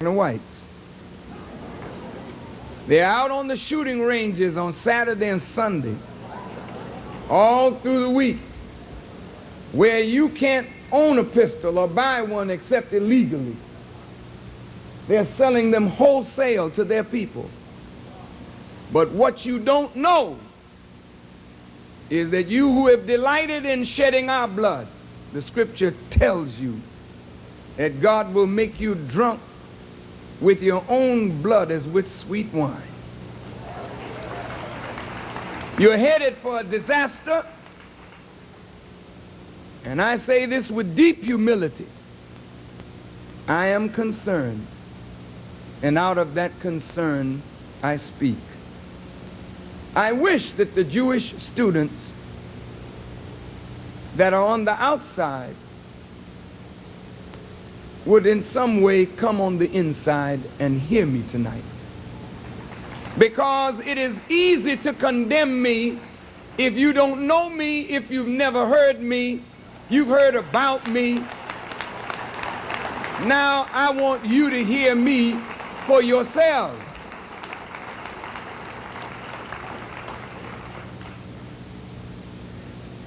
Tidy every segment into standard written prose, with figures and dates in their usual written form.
the whites. They're out on the shooting ranges on Saturday and Sunday, all through the week, where you can't own a pistol or buy one except illegally. They're selling them wholesale to their people. But what you don't know is that you who have delighted in shedding our blood, the scripture tells you that God will make you drunk with your own blood as with sweet wine. You're headed for a disaster, and I say this with deep humility. I am concerned, and out of that concern I speak. I wish that the Jewish students that are on the outside would in some way come on the inside and hear me tonight. Because it is easy to condemn me if you don't know me, if you've never heard me, you've heard about me. Now I want you to hear me for yourselves.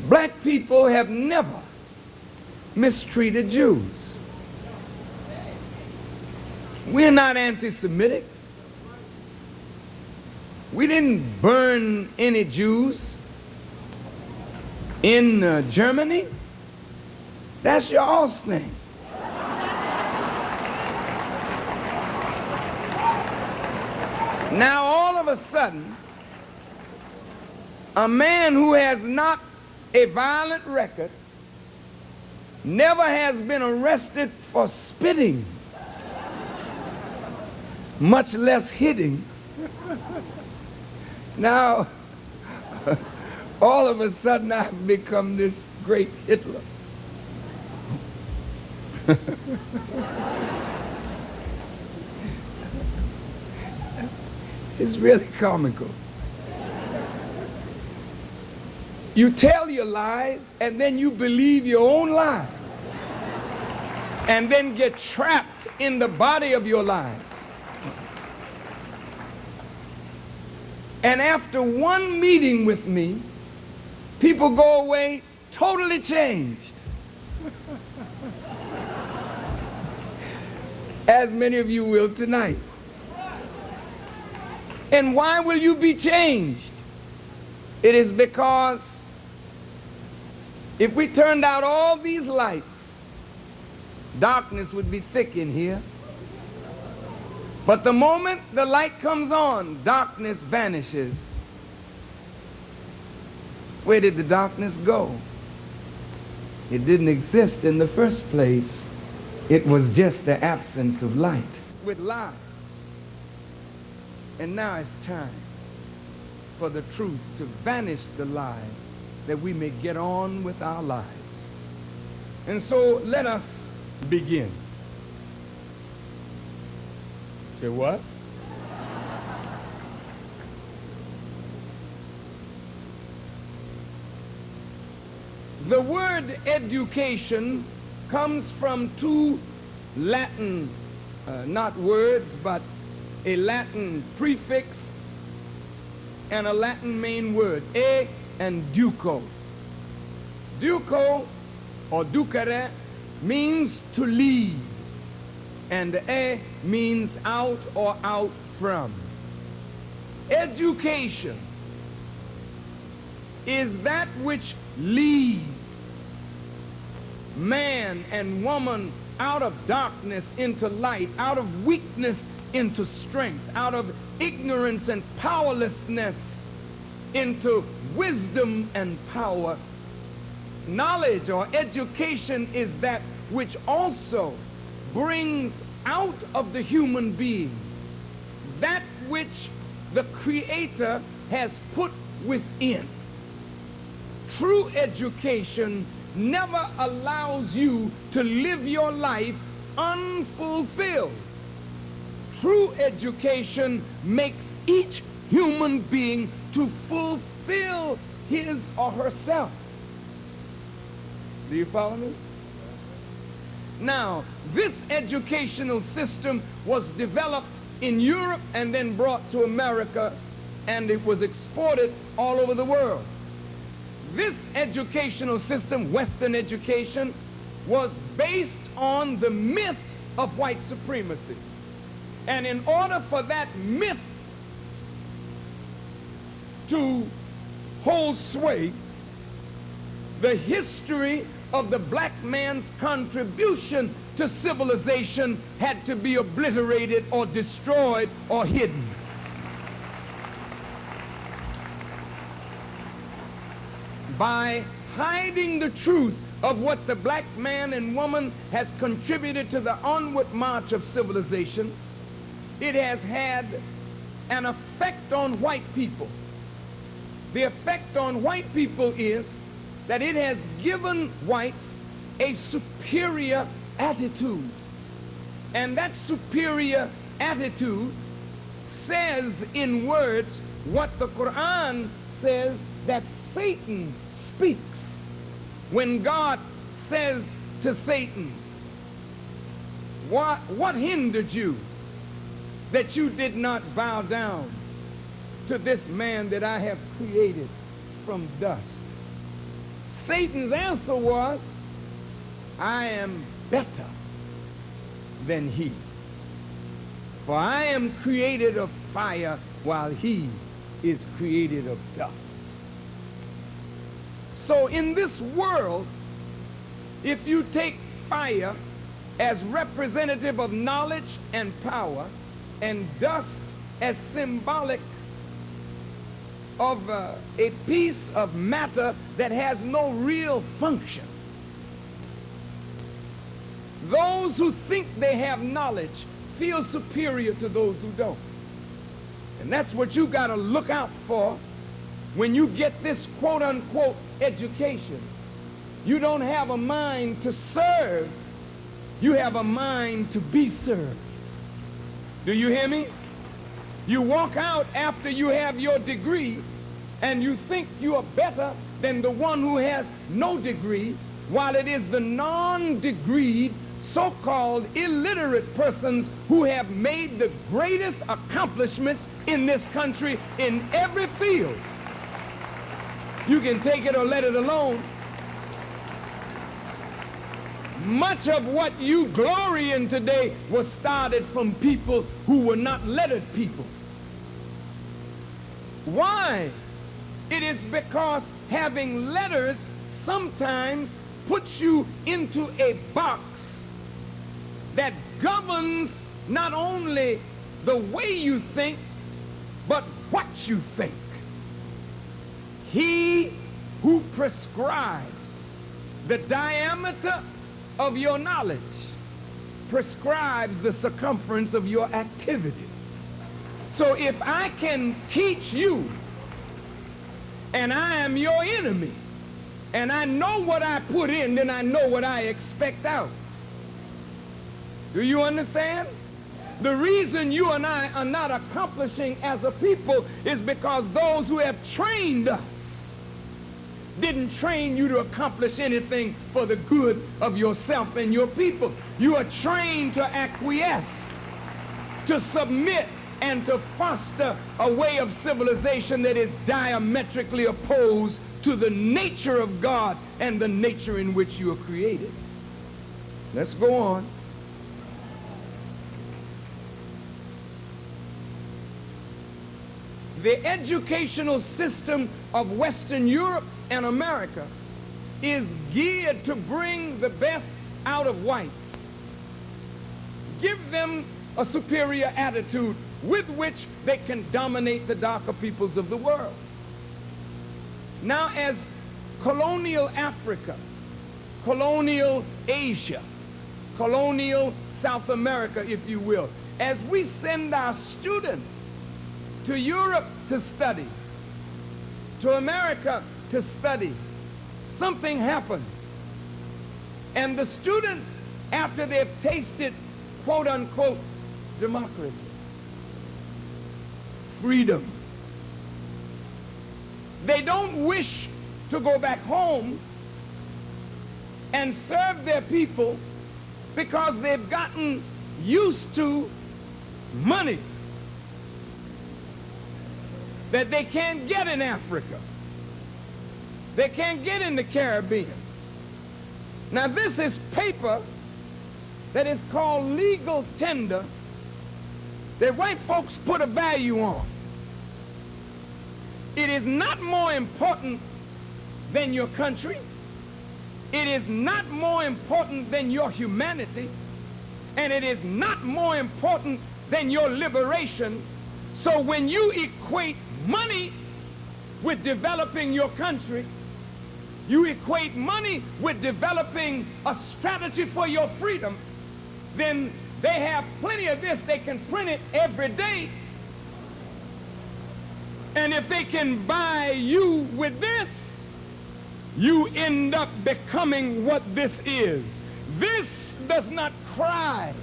Black people have never mistreated Jews. We're not anti-Semitic. We didn't burn any Jews in Germany. That's your all's thing. Now all of a sudden, a man who has not a violent record, never has been arrested for spitting, much less hitting. Now, all of a sudden I've become this great Hitler. It's really comical. You tell your lies, and then you believe your own lie, and then get trapped in the body of your lies. And after one meeting with me, people go away totally changed. As many of you will tonight. And why will you be changed? It is because if we turned out all these lights, darkness would be thick in here. But the moment the light comes on, darkness vanishes. Where did the darkness go? It didn't exist in the first place. It was just the absence of light. With lies. And now it's time for the truth to vanish the lie, that we may get on with our lives. And so let us begin. Say what? The word education comes from two Latin, not words, but a Latin prefix and a Latin main word, e and duco. Duco, or ducere, means to lead, and e means out or out from. Education is that which leads man and woman out of darkness into light, out of weakness into strength, out of ignorance and powerlessness into wisdom and power. Knowledge or education is that which also brings out of the human being that which the Creator has put within. True education never allows you to live your life unfulfilled. True education makes each human being to fulfill his or herself. Do you follow me? Now, this educational system was developed in Europe and then brought to America, and it was exported all over the world. This educational system, Western education, was based on the myth of white supremacy. And in order for that myth to hold sway, the history of the black man's contribution to civilization had to be obliterated or destroyed or hidden. By hiding the truth of what the black man and woman has contributed to the onward march of civilization, it has had an effect on white people. The effect on white people is that it has given whites a superior attitude. And that superior attitude says in words what the Quran says that Satan speaks. When God says to Satan, what hindered you that you did not bow down to this man that I have created from dust? Satan's answer was, I am better than he, for I am created of fire while he is created of dust. So in this world, if you take fire as representative of knowledge and power, and dust as symbolic of a piece of matter that has no real function, those who think they have knowledge feel superior to those who don't. And that's what you got to look out for when you get this quote-unquote education. You don't have a mind to serve. You have a mind to be served. Do you hear me? You walk out after you have your degree and you think you are better than the one who has no degree, while it is the non-degreed, so-called illiterate persons who have made the greatest accomplishments in this country in every field. You can take it or let it alone. Much of what you glory in today was started from people who were not lettered people. Why? It is because having letters sometimes puts you into a box that governs not only the way you think, but what you think. He who prescribes the diameter of your knowledge prescribes the circumference of your activity. So if I can teach you and I am your enemy and I know what I put in, then I know what I expect out. Do you understand? The reason you and I are not accomplishing as a people is because those who have trained us didn't train you to accomplish anything for the good of yourself and your people. You are trained to acquiesce, to submit, and to foster a way of civilization that is diametrically opposed to the nature of God and the nature in which you are created. Let's go on. The educational system of Western Europe and America is geared to bring the best out of whites. Give them a superior attitude with which they can dominate the darker peoples of the world. Now, as colonial Africa, colonial Asia, colonial South America, if you will, as we send our students to Europe to study, to America to study, something happens. And the students, after they've tasted, quote unquote, democracy, freedom, they don't wish to go back home and serve their people because they've gotten used to money that they can't get in Africa. They can't get in the Caribbean. Now this is paper that is called legal tender that white folks put a value on. It is not more important than your country. It is not more important than your humanity. And it is not more important than your liberation. So when you equate money with developing your country, you equate money with developing a strategy for your freedom, then they have plenty of this. They can print it every day. And if they can buy you with this, you end up becoming what this is. This does not cry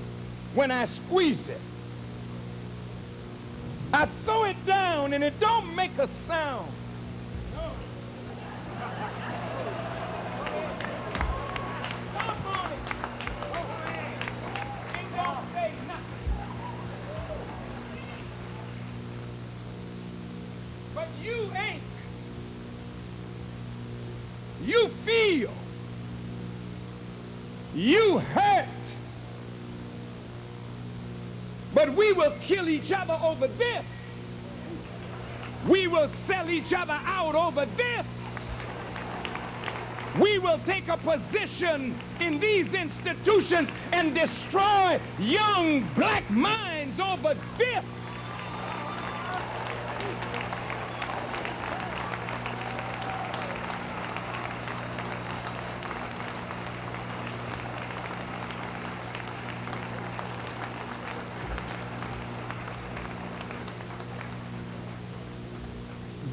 when I squeeze it. I throw it down and it don't make a sound. But you ain't. You feel. You hurt. But we will kill each other over this. We will sell each other out over this. We will take a position in these institutions and destroy young black minds over this.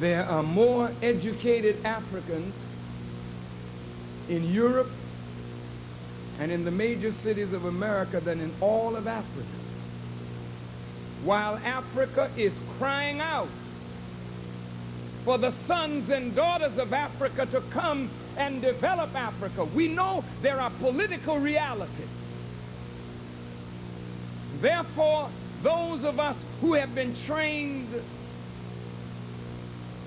There are more educated Africans in Europe and in the major cities of America than in all of Africa. While Africa is crying out for the sons and daughters of Africa to come and develop Africa, we know there are political realities. Therefore, those of us who have been trained,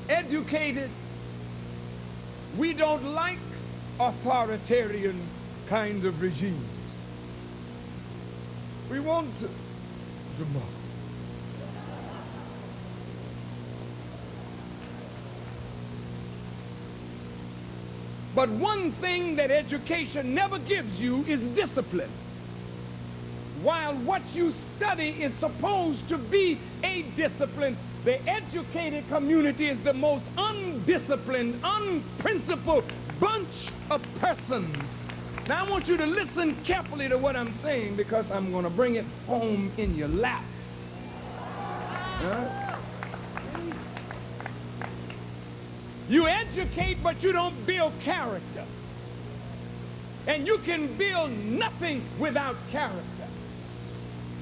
educated, we don't like authoritarian kind of regimes. We want democracy. But one thing that education never gives you is discipline. While what you study is supposed to be a discipline, the educated community is the most undisciplined, unprincipled bunch of persons. Now I want you to listen carefully to what I'm saying, because I'm going to bring it home in your lap. You educate, but you don't build character. And you can build nothing without character.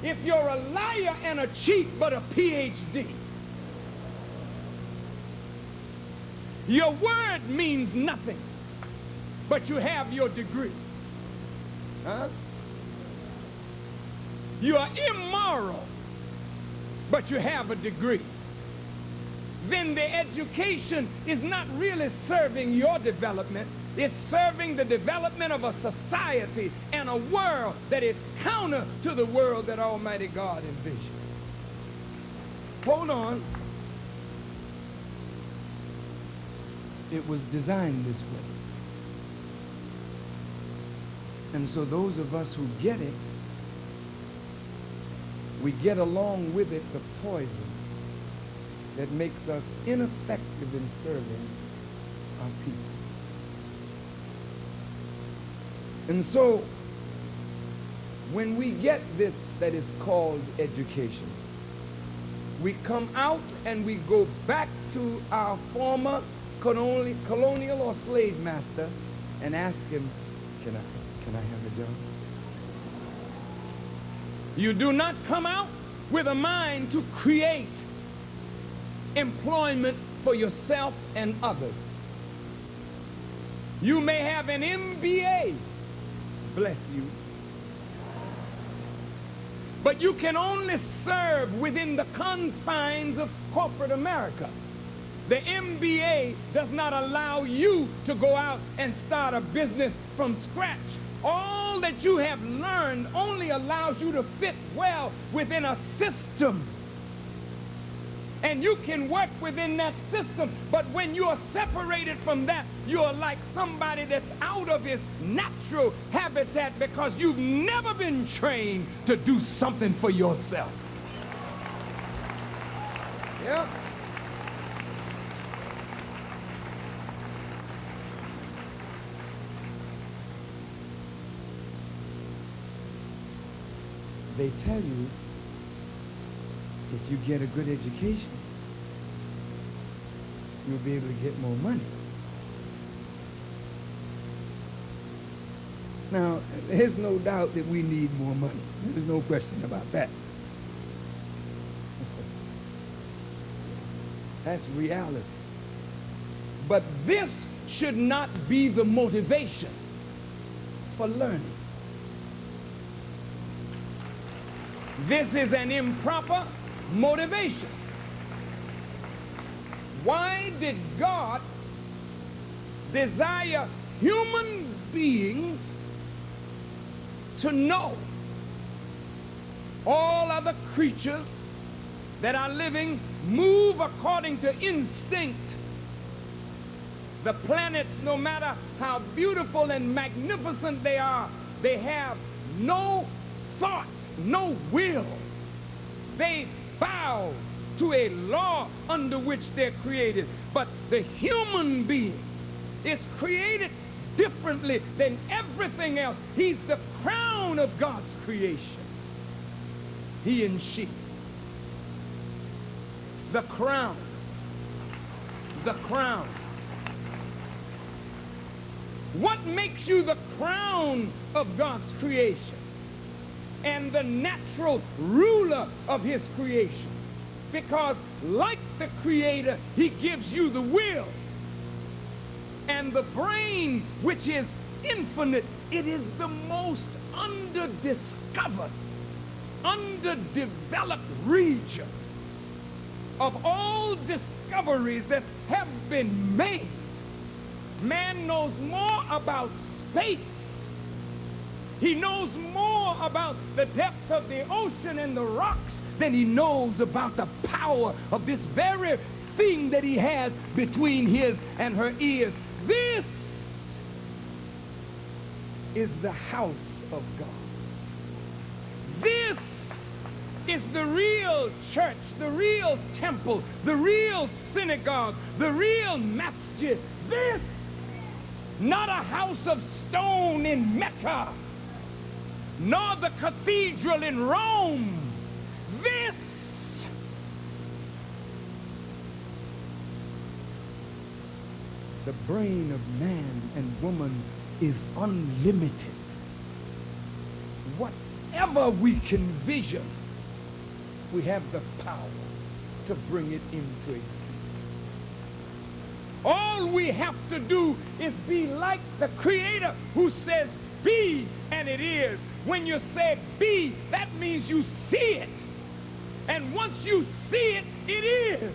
If you're a liar and a cheat but a PhD, your word means nothing, but you have your degree. You are immoral, but you have a degree. Then the education is not really serving your development. It's serving the development of a society and a world that is counter to the world that Almighty God envisioned. Hold on. It was designed this way. And so those of us who get it, we get along with it the poison that makes us ineffective in serving our people. And so when we get this that is called education, we come out and we go back to our former colonial or slave master and ask him, can I have a job? You do not come out with a mind to create employment for yourself and others. You may have an MBA, bless you, But you can only serve within the confines of corporate America. The MBA does not allow you to go out and start a business from scratch. All that you have learned only allows you to fit well within a system. And you can work within that system, but when you are separated from that, you are like somebody that's out of his natural habitat because you've never been trained to do something for yourself. Yeah. They tell you if you get a good education, you'll be able to get more money. Now, there's no doubt that we need more money. There's no question about that. That's reality. But this should not be the motivation for learning. This is an improper motivation. Why did God desire human beings to know all other creatures that are living move according to instinct? The planets, no matter how beautiful and magnificent they are, they have no thought, no will. They bow to a law under which they're created. But the human being is created differently than everything else. He's the crown of God's creation. He and she. The crown. The crown. What makes you the crown of God's creation and the natural ruler of his creation? Because like the Creator, he gives you the will and the brain, which is infinite. It is the most underdiscovered, underdeveloped region of all discoveries that have been made. Man knows more about space. He knows more about the depth of the ocean and the rocks than he knows about the power of this very thing that he has between his and her ears. This is the house of God. This is the real church, the real temple, the real synagogue, the real masjid. This, not a house of stone in Mecca, nor the cathedral in Rome. This, the brain of man and woman is unlimited. Whatever we can vision, we have the power to bring it into existence. All we have to do is be like the Creator who says, be, and it is. When you say be, that means you see it. And once you see it, it is.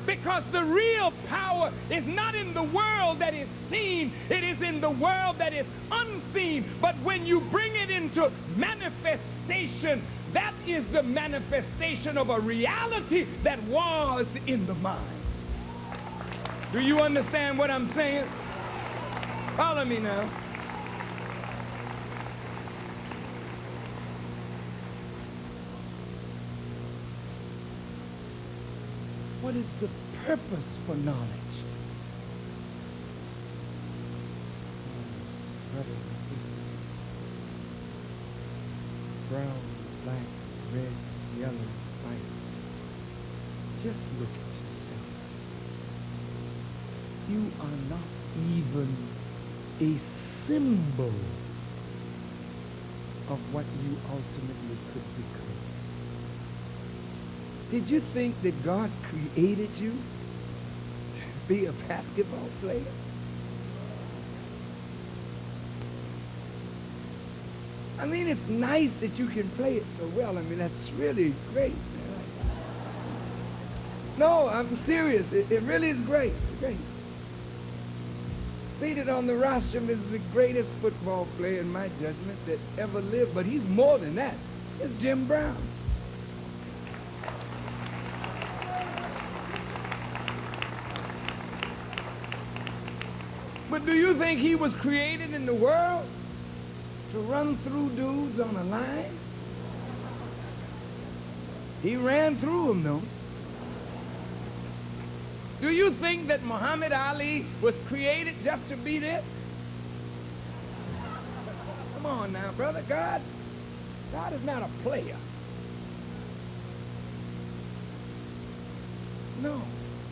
Because the real power is not in the world that is seen, it is in the world that is unseen. But when you bring it into manifestation, that is the manifestation of a reality that was in the mind. Do you understand what I'm saying? Follow me now. What is the purpose for knowledge? Brothers and sisters, brown, black, red, yellow, white, just look at yourself. You are not even a symbol of what you ultimately could become. Did you think that God created you to be a basketball player? I mean, it's nice that you can play it so well. I mean, that's really great. Man. No, I'm serious. It really is great. Great. Seated on the rostrum is the greatest football player, in my judgment, that ever lived. But he's more than that. It's Jim Brown. But do you think he was created in the world to run through dudes on a line? He ran through them, though. Do you think that Muhammad Ali was created just to be this? Come on now, brother. God is not a player. No.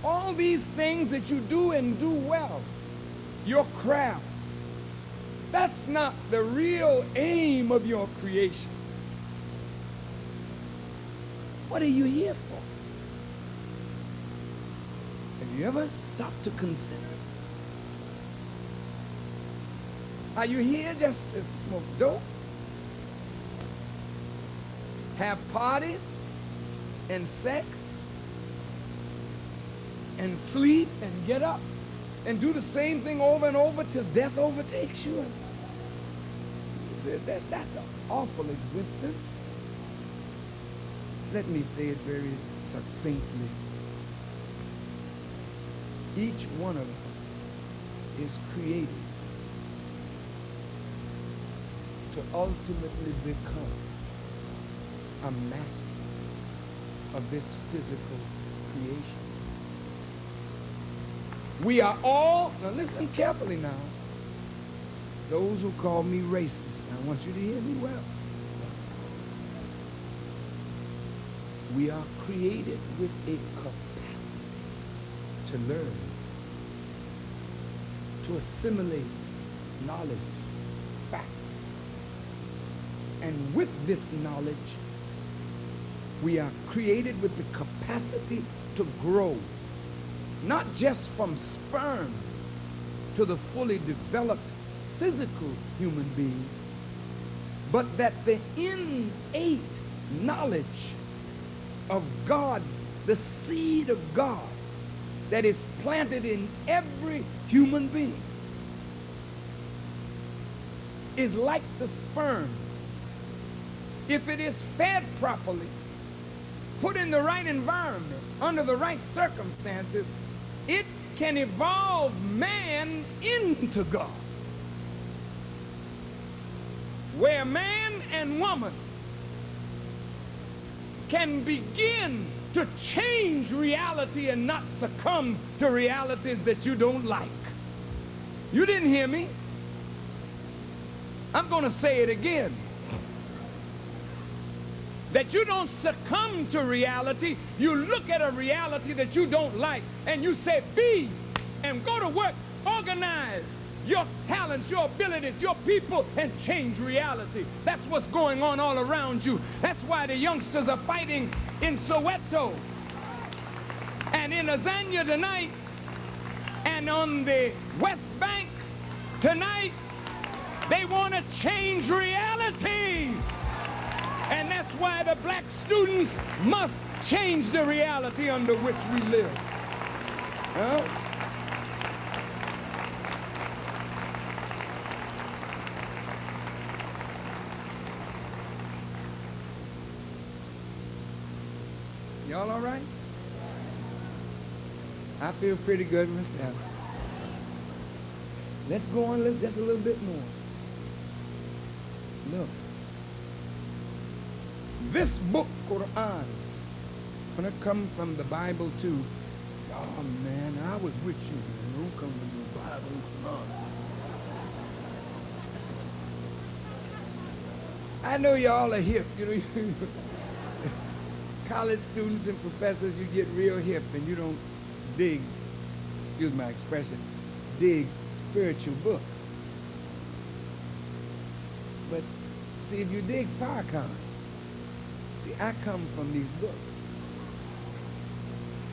All these things that you do and do well, your craft, that's not the real aim of your creation. What are you here for? Have you ever stopped to consider? Are you here just to smoke dope, have parties and sex and sleep and get up and do the same thing over and over till death overtakes you? That's an awful existence. Let me say it very succinctly. Each one of us is created to ultimately become a master of this physical creation. We are all, now listen carefully now, those who call me racist, I want you to hear me well. We are created with a capacity to learn, to assimilate knowledge, facts. And with this knowledge, we are created with the capacity to grow, not just from sperm to the fully developed physical human being, but that the innate knowledge of God, the seed of God that is planted in every human being, is like the sperm. If it is fed properly, put in the right environment, under the right circumstances, it can evolve man into God. Where man and woman can begin to change reality and not succumb to realities that you don't like. You didn't hear me. I'm going to say it again. That you don't succumb to reality. You look at a reality that you don't like and you say, be, and go to work, organize your talents, your abilities, your people, and change reality. That's what's going on all around you. That's why the youngsters are fighting in Soweto and in Azania tonight and on the West Bank tonight. They want to change reality. And that's why the black students must change the reality under which we live. Huh? Y'all all right? I feel pretty good myself. Let's go on just a little bit more. Look. This book, Quran, when it comes from the Bible too, say, oh man, I was with you, man. Don't come from the Bible and Quran. I know y'all are hip, you know. College students and professors, you get real hip and you don't dig, excuse my expression, dig spiritual books. But see, if you dig Farrakhan, see, I come from these books.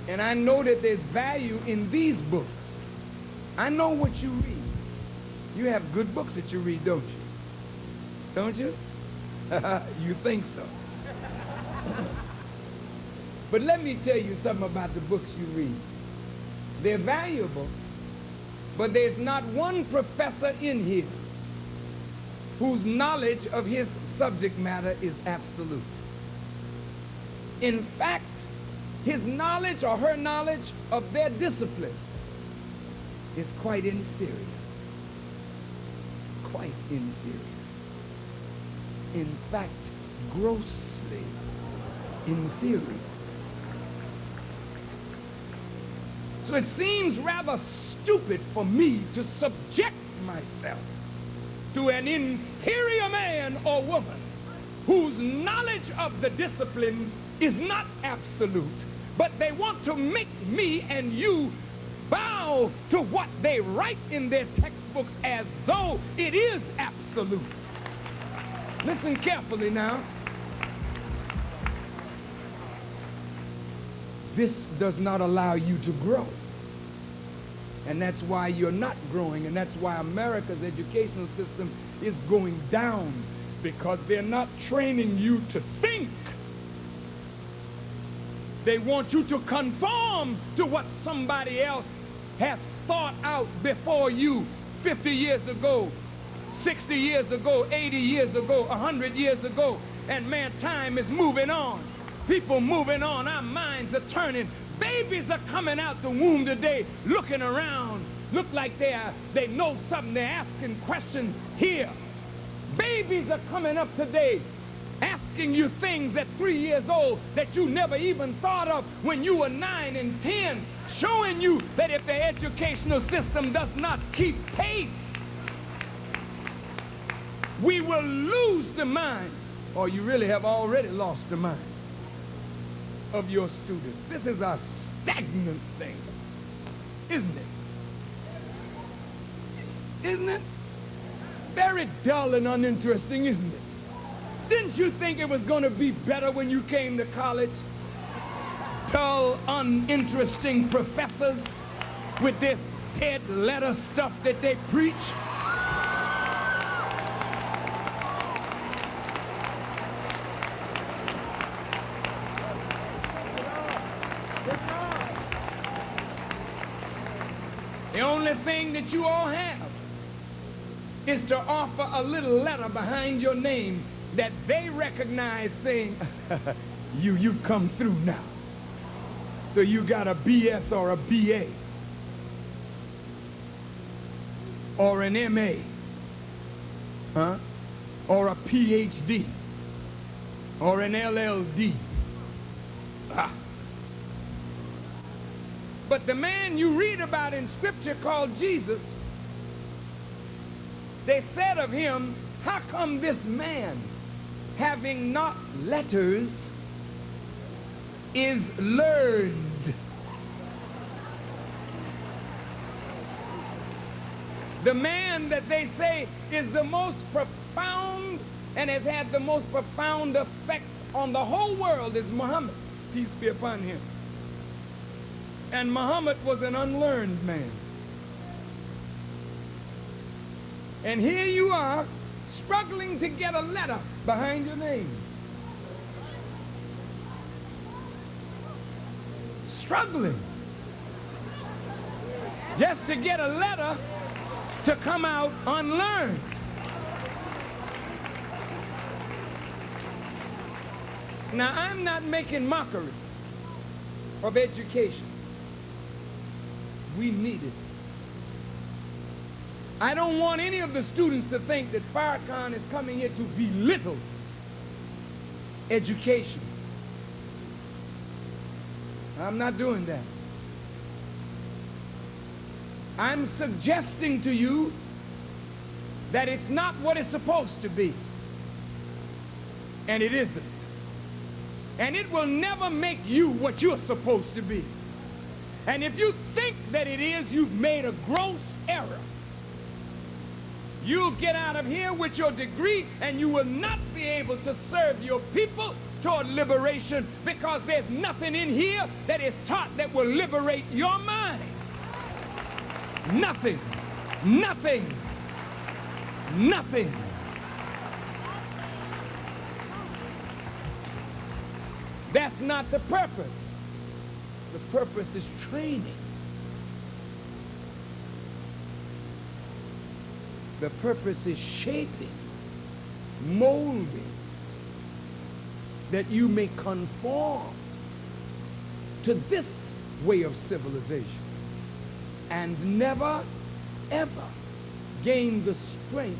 And I know that there's value in these books. I know what you read. You have good books that you read, don't you? Don't you? You think so. But let me tell you something about the books you read. They're valuable, but there's not one professor in here whose knowledge of his subject matter is absolute. In fact, his knowledge or her knowledge of their discipline is quite inferior. Quite inferior. In fact, grossly inferior. So it seems rather stupid for me to subject myself to an inferior man or woman whose knowledge of the discipline is not absolute, but they want to make me and you bow to what they write in their textbooks as though it is absolute. Listen carefully now. This does not allow you to grow. And that's why you're not growing, and that's why America's educational system is going down, because they're not training you to think. They want you to conform to what somebody else has thought out before you 50 years ago, 60 years ago, 80 years ago, 100 years ago. And man, time is moving on. People moving on. Our minds are turning. Babies are coming out the womb today looking around. Look like they know something. They're asking questions here. Babies are coming up today asking you things at 3 years old that you never even thought of when you were 9 and 10, showing you that if the educational system does not keep pace, we will lose the minds, or you really have already lost the minds of your students. This is a stagnant thing, isn't it? Isn't it? Very dull and uninteresting, isn't it? Didn't you think it was going to be better when you came to college? Dull, uninteresting professors with this dead letter stuff that they preach. The only thing that you all have is to offer a little letter behind your name that they recognize, saying, you've come through now. So you got a BS or a BA or an MA, or a PhD or an LLD. But the man you read about in Scripture called Jesus, they said of him, how come this man, having not letters, is learned? The man that they say is the most profound and has had the most profound effect on the whole world is Muhammad, peace be upon him. And Muhammad was an unlearned man. And here you are, struggling to get a letter behind your name. Struggling just to get a letter to come out unlearned. Now, I'm not making mockery of education. We need it. I don't want any of the students to think that Farrakhan is coming here to belittle education. I'm not doing that. I'm suggesting to you that it's not what it's supposed to be. And it isn't. And it will never make you what you're supposed to be. And if you think that it is, you've made a gross error. You'll get out of here with your degree and you will not be able to serve your people toward liberation, because there's nothing in here that is taught that will liberate your mind. Nothing. Nothing. Nothing. That's not the purpose. The purpose is training. The purpose is shaping, molding, that you may conform to this way of civilization and never, ever gain the strength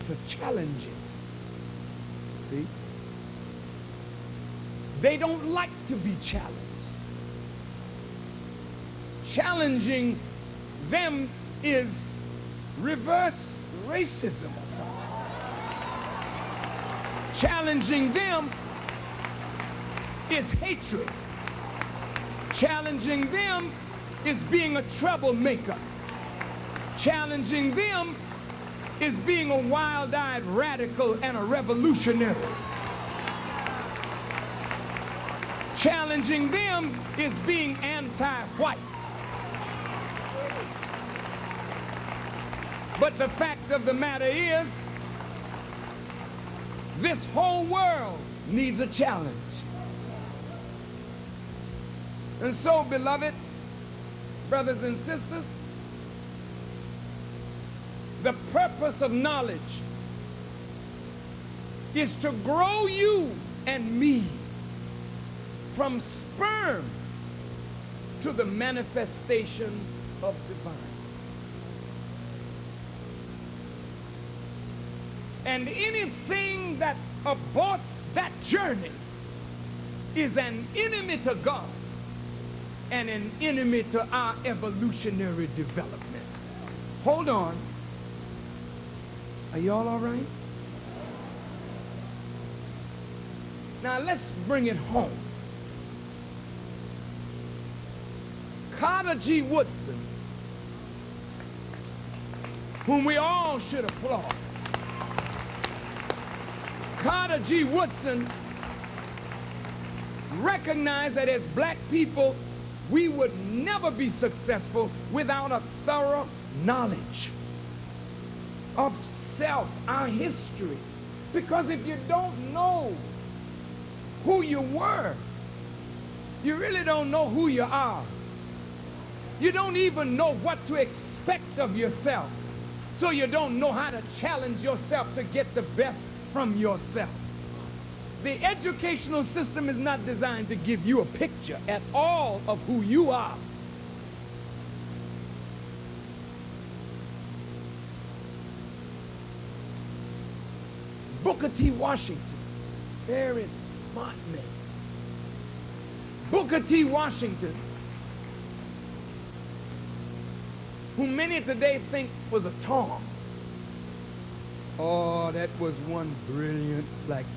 to challenge it. See? They don't like to be challenged. Challenging them is reverse racism or something. Challenging them is hatred. Challenging them is being a troublemaker. Challenging them is being a wild-eyed radical and a revolutionary. Challenging them is being anti-white. But the fact of the matter is, this whole world needs a challenge. And so, beloved brothers and sisters, the purpose of knowledge is to grow you and me from sperm to the manifestation of divine. And anything that aborts that journey is an enemy to God and an enemy to our evolutionary development. Hold on. Are y'all all right? Now let's bring it home. Carter G. Woodson, whom we all should applaud. Carter G. Woodson recognized that as black people, we would never be successful without a thorough knowledge of self, our history. Because if you don't know who you were, you really don't know who you are. You don't even know what to expect of yourself. So you don't know how to challenge yourself to get the best from yourself. The educational system is not designed to give you a picture at all of who you are. Booker T. Washington, very smart man. Booker T. Washington, who many today think was a Tom. Oh, that was one brilliant black man.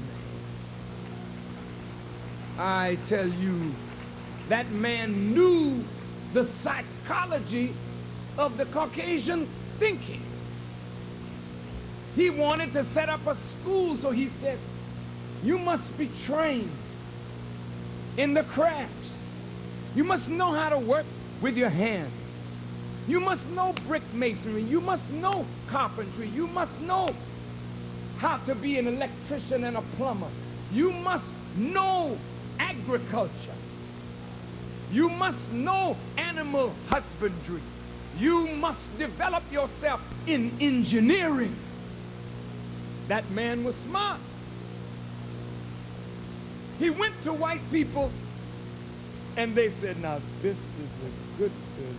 I tell you, that man knew the psychology of the Caucasian thinking. He wanted to set up a school, so he said, you must be trained in the crafts. You must know how to work with your hands. You must know brick masonry. You must know carpentry. You must know how to be an electrician and a plumber. You must know agriculture. You must know animal husbandry. You must develop yourself in engineering. That man was smart. He went to white people and they said, now this is a good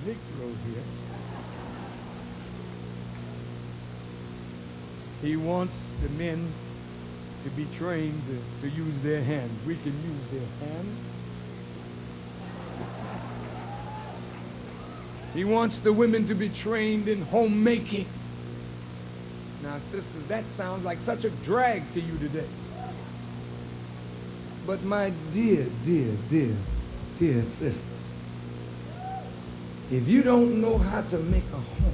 Negro here. He wants the men to be trained to use their hands. We can use their hands. He wants the women to be trained in homemaking. Now, sisters, that sounds like such a drag to you today. But my dear, dear, dear, dear sister, if you don't know how to make a home,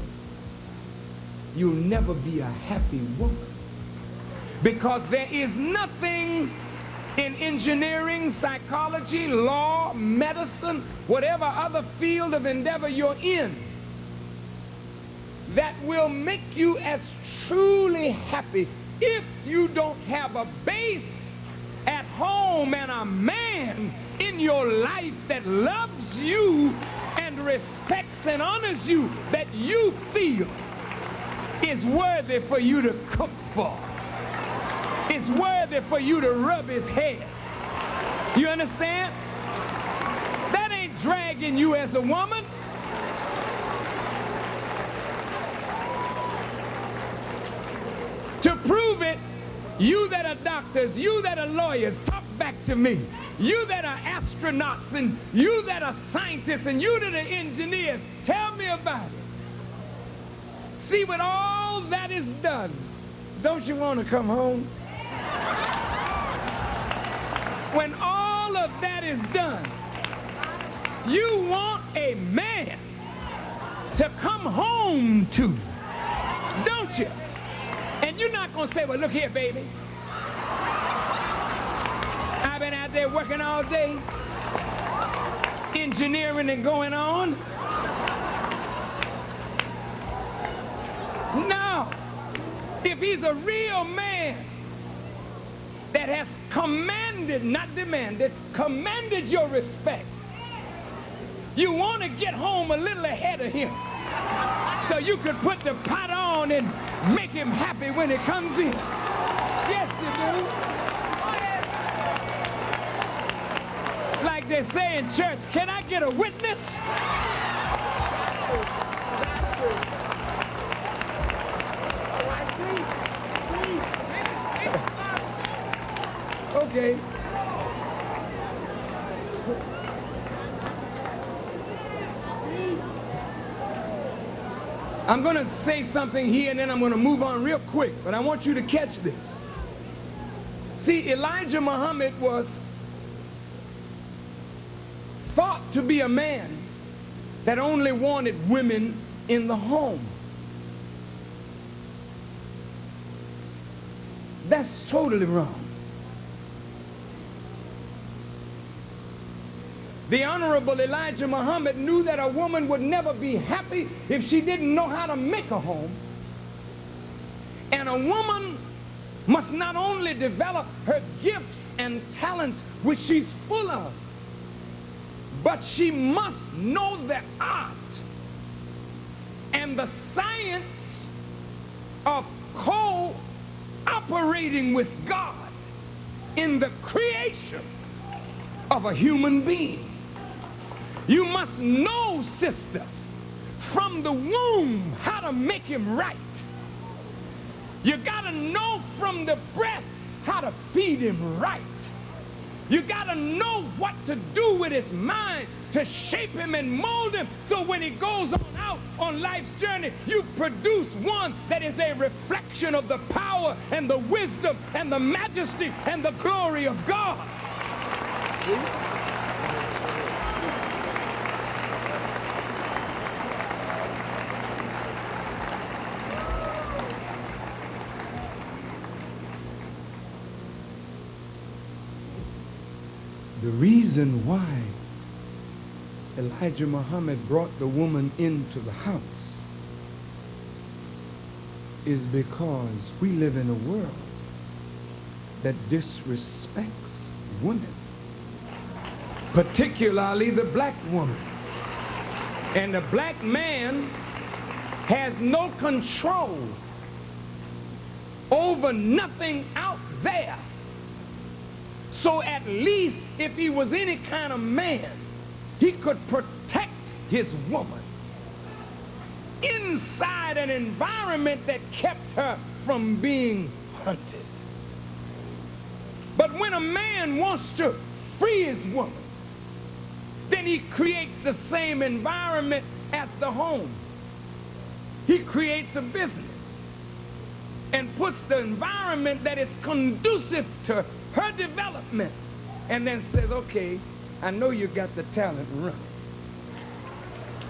you'll never be a happy woman. Because there is nothing in engineering, psychology, law, medicine, whatever other field of endeavor you're in, that will make you as truly happy if you don't have a base at home and a man in your life that loves you and respects and honors you, that you feel is worthy for you to cook for, is worthy for you to rub his head. You understand? That ain't dragging you as a woman. To prove it, you that are doctors, you that are lawyers, talk back to me. You that are astronauts, and you that are scientists, and you that are engineers, tell me about it. See, when all that is done, don't you want to come home? When all of that is done, you want a man to come home to, don't you? And you're not going to say, well, look here, baby. I've been out there working all day, engineering and going on. No. If he's a real man that has commanded, not demanded, commanded your respect, you want to get home a little ahead of him so you could put the pot on and make him happy when he comes in. Yes, you do. Like they say in church, can I get a witness? Okay. I'm going to say something here and then I'm going to move on real quick, but I want you to catch this. See, Elijah Muhammad was thought to be a man that only wanted women in the home. That's totally wrong. The Honorable Elijah Muhammad knew that a woman would never be happy if she didn't know how to make a home. And a woman must not only develop her gifts and talents, which she's full of, but she must know the art and the science of cooperating with God in the creation of a human being. You must know, sister, from the womb how to make him right. You got to know from the breast how to feed him right. You got to know what to do with his mind to shape him and mold him so when he goes on out on life's journey, you produce one that is a reflection of the power and the wisdom and the majesty and the glory of God. The reason why Elijah Muhammad brought the woman into the house is because we live in a world that disrespects women, particularly the black woman. And the black man has no control over nothing out there. So at least if he was any kind of man, he could protect his woman inside an environment that kept her from being hunted. But when a man wants to free his woman, then he creates the same environment as the home. He creates a business and puts the environment that is conducive to her development, and then says, okay, I know you got the talent, run.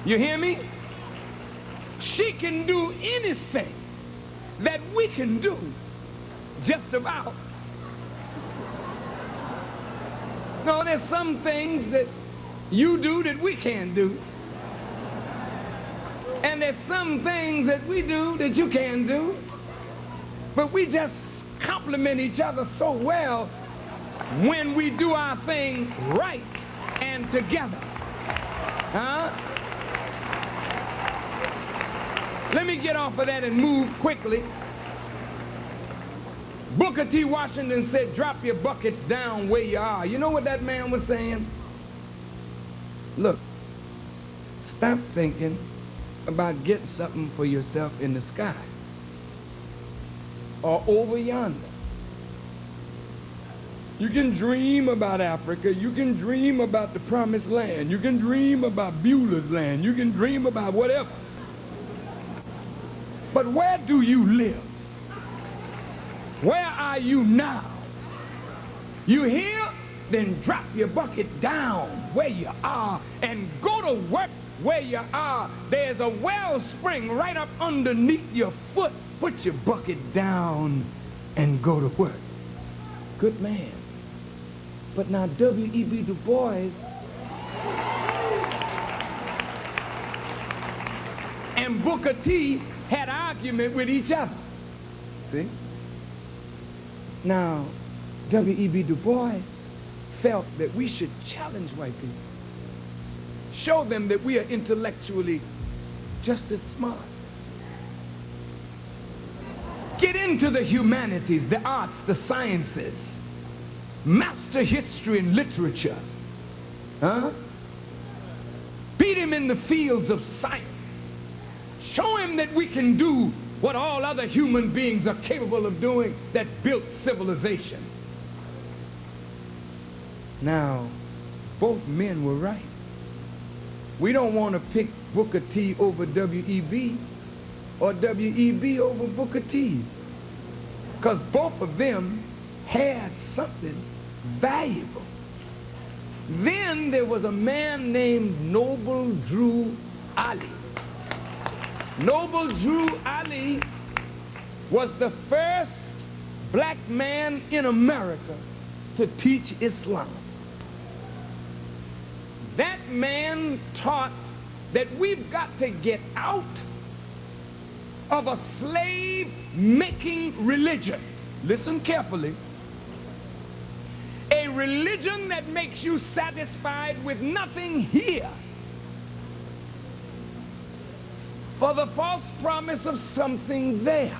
You hear me? She can do anything that we can do, just about. No, there's some things that you do that we can't do. And there's some things that we do that you can't do. But we just complement each other so well when we do our thing right and together. Huh? Let me get off of that and move quickly. Booker T. Washington said, drop your buckets down where you are. You know what that man was saying? Look, stop thinking about getting something for yourself in the sky or over yonder. You can dream about Africa. You can dream about the promised land. You can dream about Beulah's land. You can dream about whatever. But where do you live? Where are you now? You here? Then drop your bucket down where you are and go to work where you are. There's a wellspring right up underneath your foot. Put your bucket down and go to work. Good man. But now W.E.B. Du Bois and Booker T had argument with each other. See? Now, W.E.B. Du Bois felt that we should challenge white people. Show them that we are intellectually just as smart. Get into the humanities, the arts, the sciences. Master history and literature. Huh? Beat him in the fields of science. Show him that we can do what all other human beings are capable of doing that built civilization. Now, both men were right. We don't want to pick Booker T over W.E.B. or W.E.B. over Booker T, because both of them had something valuable. Then there was a man named Noble Drew Ali. Noble Drew Ali was the first black man in America to teach Islam. That man taught that we've got to get out of a slave-making religion. Listen carefully. A religion that makes you satisfied with nothing here for the false promise of something there.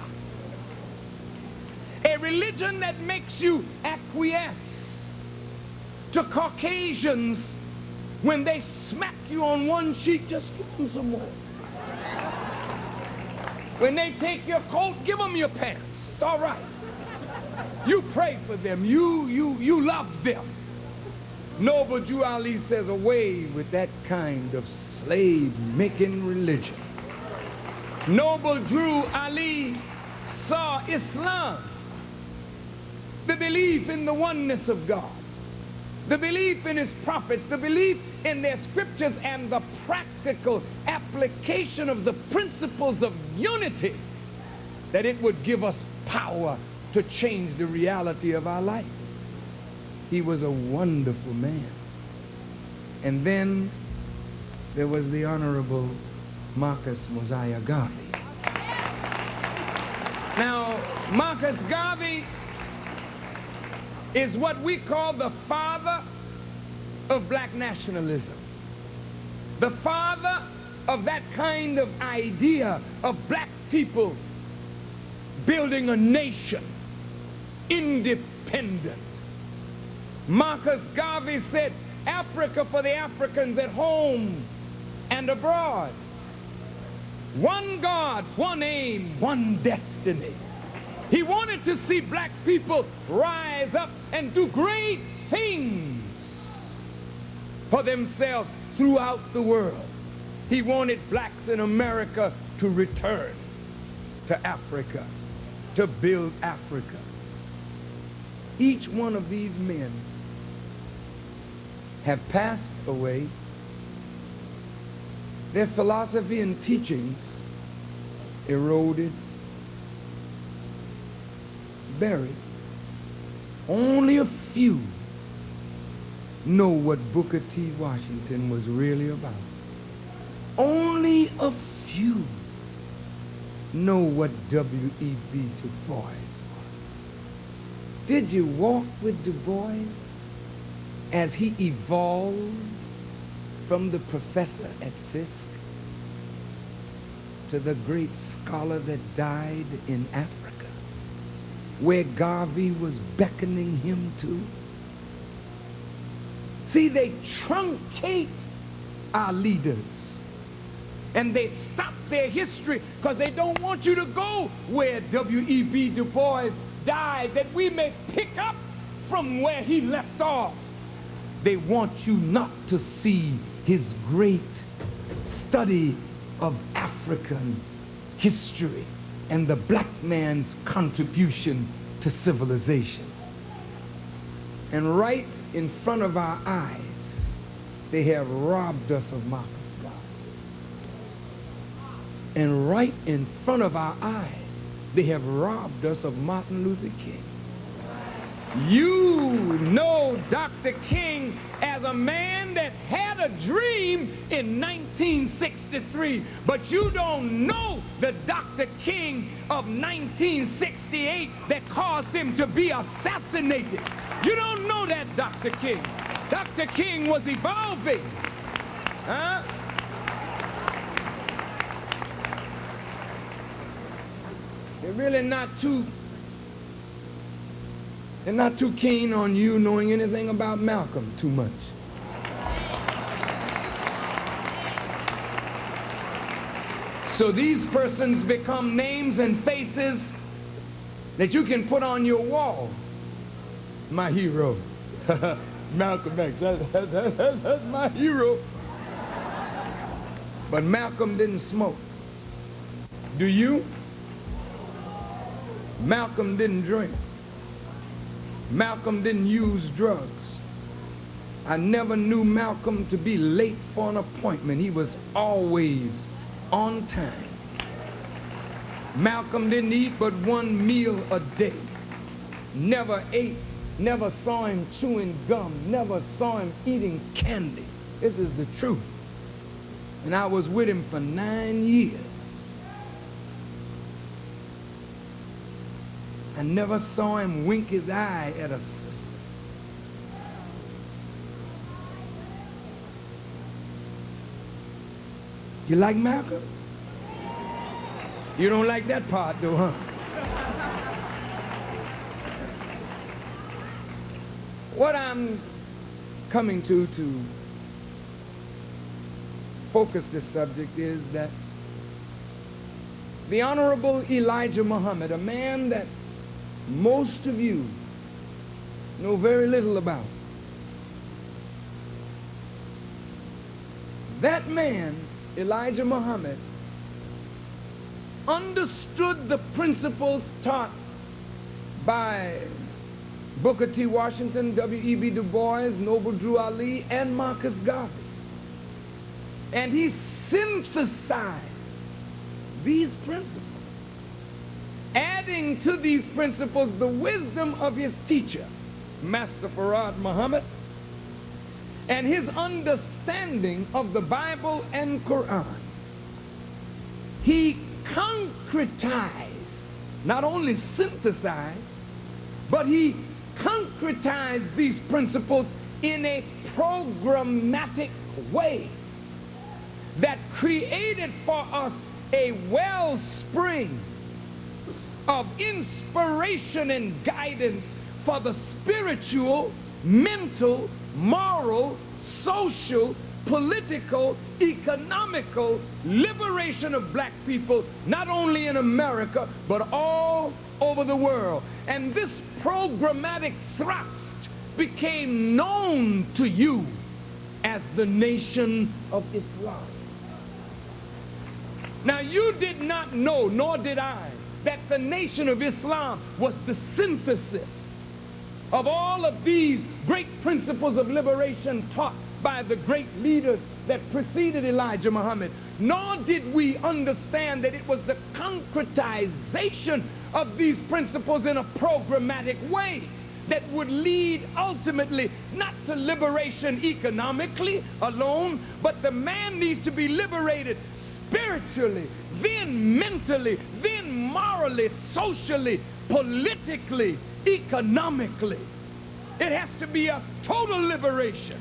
A religion that makes you acquiesce to Caucasians when they smack you on one cheek, just give them some more. When they take your coat, give them your pants. It's all right. You pray for them. You love them. Noble Drew Ali says, away with that kind of slave-making religion. Noble Drew Ali saw Islam, the belief in the oneness of God, the belief in his prophets, the belief in their scriptures, and the practical application of the principles of unity, that it would give us power to change the reality of our life. He was a wonderful man. And then there was the Honorable Marcus Mosiah Garvey. Now, Marcus Garvey is what we call the father of black nationalism. The father of that kind of idea of black people building a nation, independent. Marcus Garvey said, Africa for the Africans at home and abroad. One God, one aim, one destiny. He wanted to see black people rise up and do great things for themselves throughout the world. He wanted blacks in America to return to Africa, to build Africa. Each one of these men have passed away. Their philosophy and teachings eroded, buried. Only a few know what Booker T. Washington was really about. Only a few know what W.E.B. Du Bois was. Did you walk with Du Bois as he evolved from the professor at Fisk to the great scholar that died in Africa, where Garvey was beckoning him to? See, they truncate our leaders, and they stop their history because they don't want you to go where W.E.B. Du Bois died, that we may pick up from where he left off. They want you not to see his great study of African history and the black man's contribution to civilization. And right in front of our eyes, they have robbed us of Marcus Garvey. And right in front of our eyes, they have robbed us of Martin Luther King. You know Dr. King as a man that had a dream in 1963, but you don't know the Dr. King of 1968 that caused him to be assassinated. You don't know that Dr. King. Dr. King was evolving. Huh? They're really not too keen on you knowing anything about Malcolm too much. So these persons become names and faces that you can put on your wall. My hero. Malcolm X, that's my hero. But Malcolm didn't smoke. Do you? Malcolm didn't drink. Malcolm didn't use drugs. I never knew Malcolm to be late for an appointment. He was always on time. Malcolm didn't eat but one meal a day. Never ate, never saw him chewing gum, never saw him eating candy. This is the truth. And I was with him for 9 years. I never saw him wink his eye at a sister. You like Malcolm? You don't like that part though, huh? What I'm coming to focus this subject is that the Honorable Elijah Muhammad, a man that most of you know very little about. That man, Elijah Muhammad, understood the principles taught by Booker T. Washington, W.E.B. Du Bois, Noble Drew Ali, and Marcus Garvey. And he synthesized these principles, adding to these principles the wisdom of his teacher, Master Farad Muhammad, and his understanding of the Bible and Quran. He concretized, not only synthesized, but he concretized these principles in a programmatic way that created for us a wellspring of inspiration and guidance for the spiritual, mental, moral, social, political, economical liberation of black people, not only in America, but all over the world. And this programmatic thrust became known to you as the Nation of Islam. Now, you did not know, nor did I, that the Nation of Islam was the synthesis of all of these great principles of liberation taught by the great leaders that preceded Elijah Muhammad. Nor did we understand that it was the concretization of these principles in a programmatic way that would lead ultimately not to liberation economically alone, but the man needs to be liberated spiritually, then mentally, then morally, socially, politically, economically. It has to be a total liberation.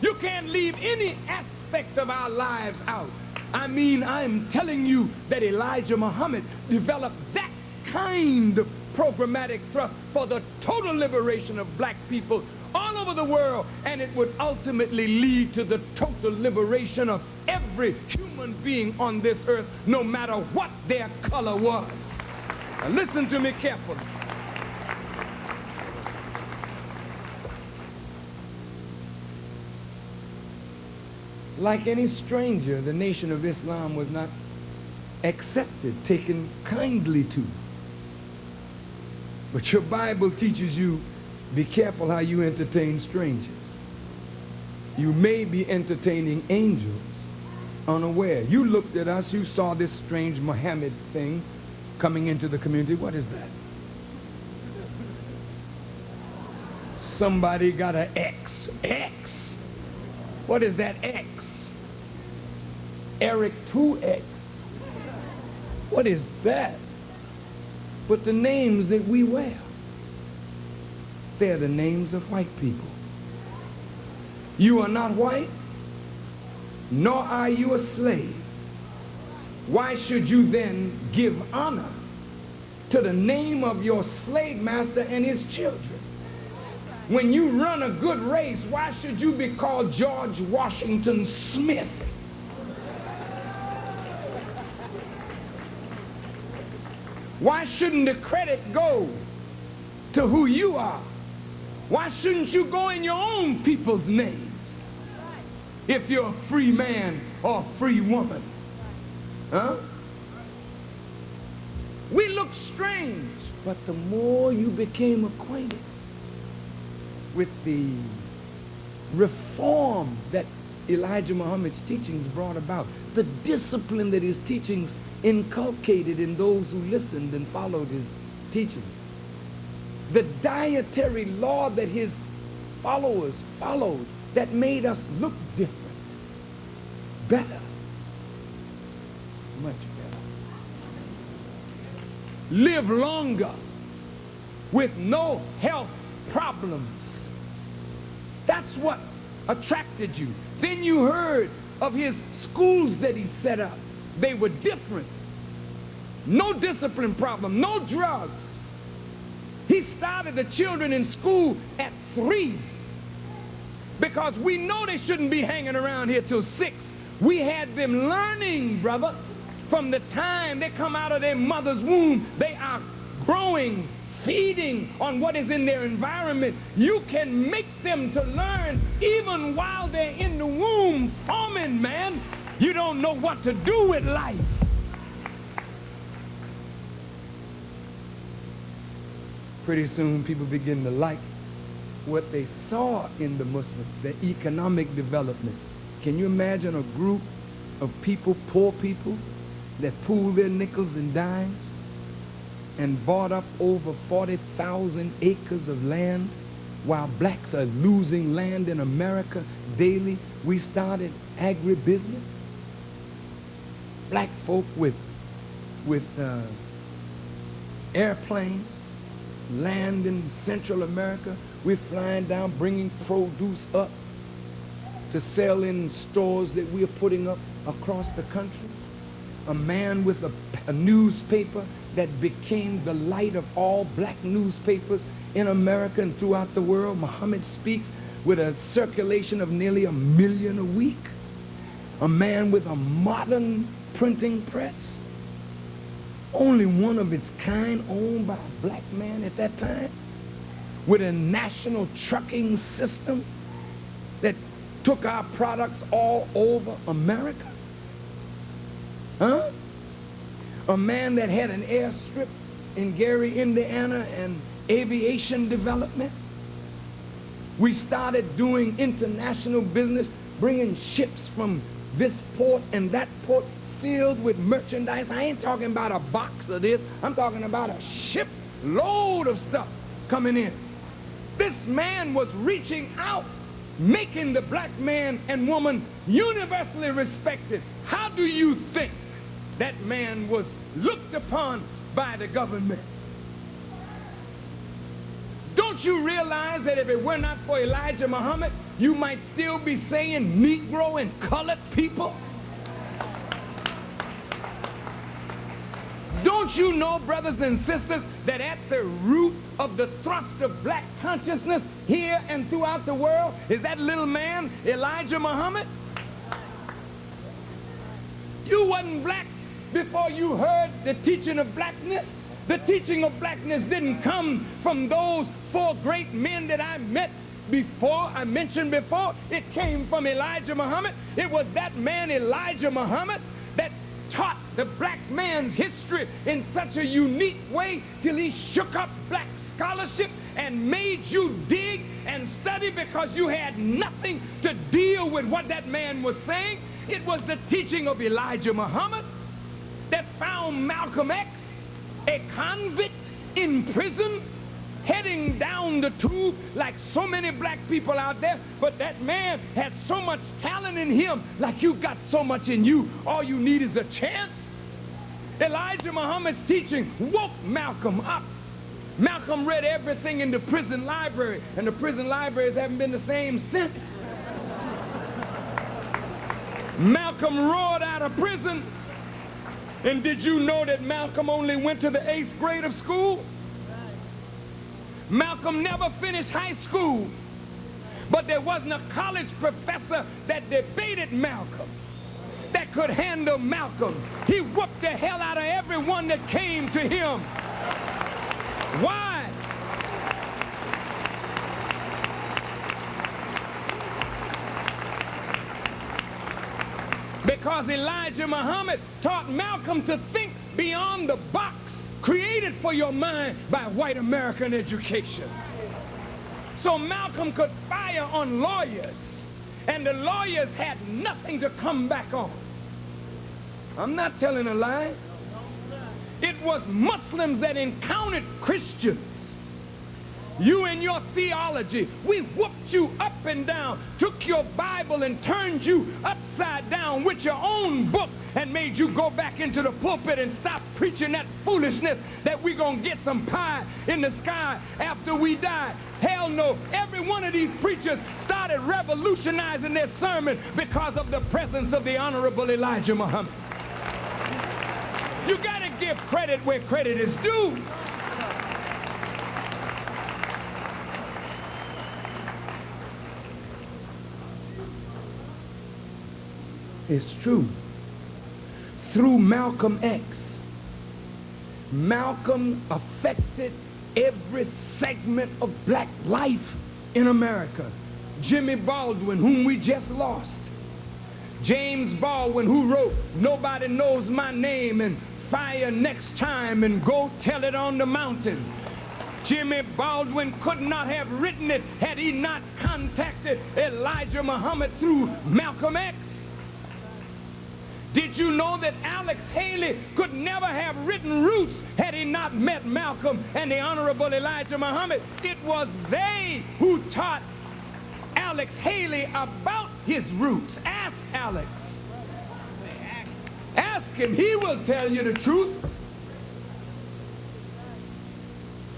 You can't leave any aspect of our lives out. I mean, I'm telling you that Elijah Muhammad developed that kind of programmatic thrust for the total liberation of black people all over the world, and it would ultimately lead to the total liberation of every human being on this earth, no matter what their color was. Now listen to me carefully. Like any stranger, the Nation of Islam was not accepted, taken kindly to. But your Bible teaches you, be careful how you entertain strangers. You may be entertaining angels unaware. You looked at us, you saw this strange Muhammad thing coming into the community. What is that? Somebody got an X. X? What is that X? Eric 2X. What is that? But the names that we wear, they're the names of white people. You are not white, nor are you a slave. Why should you then give honor to the name of your slave master and his children? When you run a good race, why should you be called George Washington Smith? Why shouldn't the credit go to who you are? Why shouldn't you go in your own people's names if you're a free man or a free woman? Huh? We look strange, but the more you became acquainted with the reform that Elijah Muhammad's teachings brought about, the discipline that his teachings inculcated in those who listened and followed his teachings, the dietary law that his followers followed that made us look different, better, much better, live longer with no health problems. That's what attracted you. Then you heard of his schools that he set up. They were different. No discipline problem, no drugs. He started the children in school at 3 because we know they shouldn't be hanging around here till 6. We had them learning, brother, from the time they come out of their mother's womb. They are growing, feeding on what is in their environment. You can make them to learn even while they're in the womb forming, man. You don't know what to do with life. Pretty soon people begin to like what they saw in the Muslims, their economic development. Can you imagine a group of people, poor people, that pooled their nickels and dimes and bought up over 40,000 acres of land while blacks are losing land in America daily? We started agribusiness. Black folk with airplanes, land in Central America. We're flying down, bringing produce up to sell in stores that we are putting up across the country. A man with a newspaper that became the light of all black newspapers in America and throughout the world. Muhammad Speaks, with a circulation of nearly 1 million a week. A man with a modern printing press, only one of its kind, owned by a black man at that time, with a national trucking system that took our products all over America. Huh? A man that had an airstrip in Gary, Indiana, and aviation development. We started doing international business, bringing ships from this port and that port filled with merchandise. I ain't talking about a box of this. I'm talking about a shipload of stuff coming in. This man was reaching out, making the black man and woman universally respected. How do you think that man was looked upon by the government? Don't you realize that if it were not for Elijah Muhammad, you might still be saying Negro and colored people? Don't you know, brothers and sisters, that at the root of the thrust of black consciousness here and throughout the world is that little man, Elijah Muhammad? You wasn't black before you heard the teaching of blackness. The teaching of blackness didn't come from those four great men that I met before, I mentioned before. It came from Elijah Muhammad. It was that man, Elijah Muhammad, that taught the black man's history in such a unique way till he shook up black scholarship and made you dig and study because you had nothing to deal with what that man was saying. It was the teaching of Elijah Muhammad that found Malcolm X, a convict in prison, heading down the tube like so many black people out there, but that man had so much talent in him, like you got so much in you. All you need is a chance. Elijah Muhammad's teaching woke Malcolm up. Malcolm read everything in the prison library, and the prison libraries haven't been the same since. Malcolm roared out of prison. And did you know that Malcolm only went to the 8th grade of school? Malcolm never finished high school. But there wasn't a college professor that debated Malcolm, that could handle Malcolm. He whooped the hell out of everyone that came to him. Why? Because Elijah Muhammad taught Malcolm to think beyond the box created for your mind by white American education. So Malcolm could fire on lawyers, and the lawyers had nothing to come back on. I'm not telling a lie. It was Muslims that encountered Christians. You and your theology, we whooped you up and down, took your Bible and turned you upside down with your own book and made you go back into the pulpit and stop preaching that foolishness that we're going to get some pie in the sky after we die. Hell no. Every one of these preachers started revolutionizing their sermon because of the presence of the Honorable Elijah Muhammad. You got to give credit where credit is due. It's true. Through Malcolm X, Malcolm affected every segment of black life in America. Jimmy Baldwin, whom we just lost. James Baldwin, who wrote Nobody Knows My Name and Fire Next Time and Go Tell It on the Mountain. Jimmy Baldwin could not have written it had he not contacted Elijah Muhammad through Malcolm X. Did you know that Alex Haley could never have written Roots had he not met Malcolm and the Honorable Elijah Muhammad? It was they who taught Alex Haley about his roots. Ask Alex. Ask him. He will tell you the truth.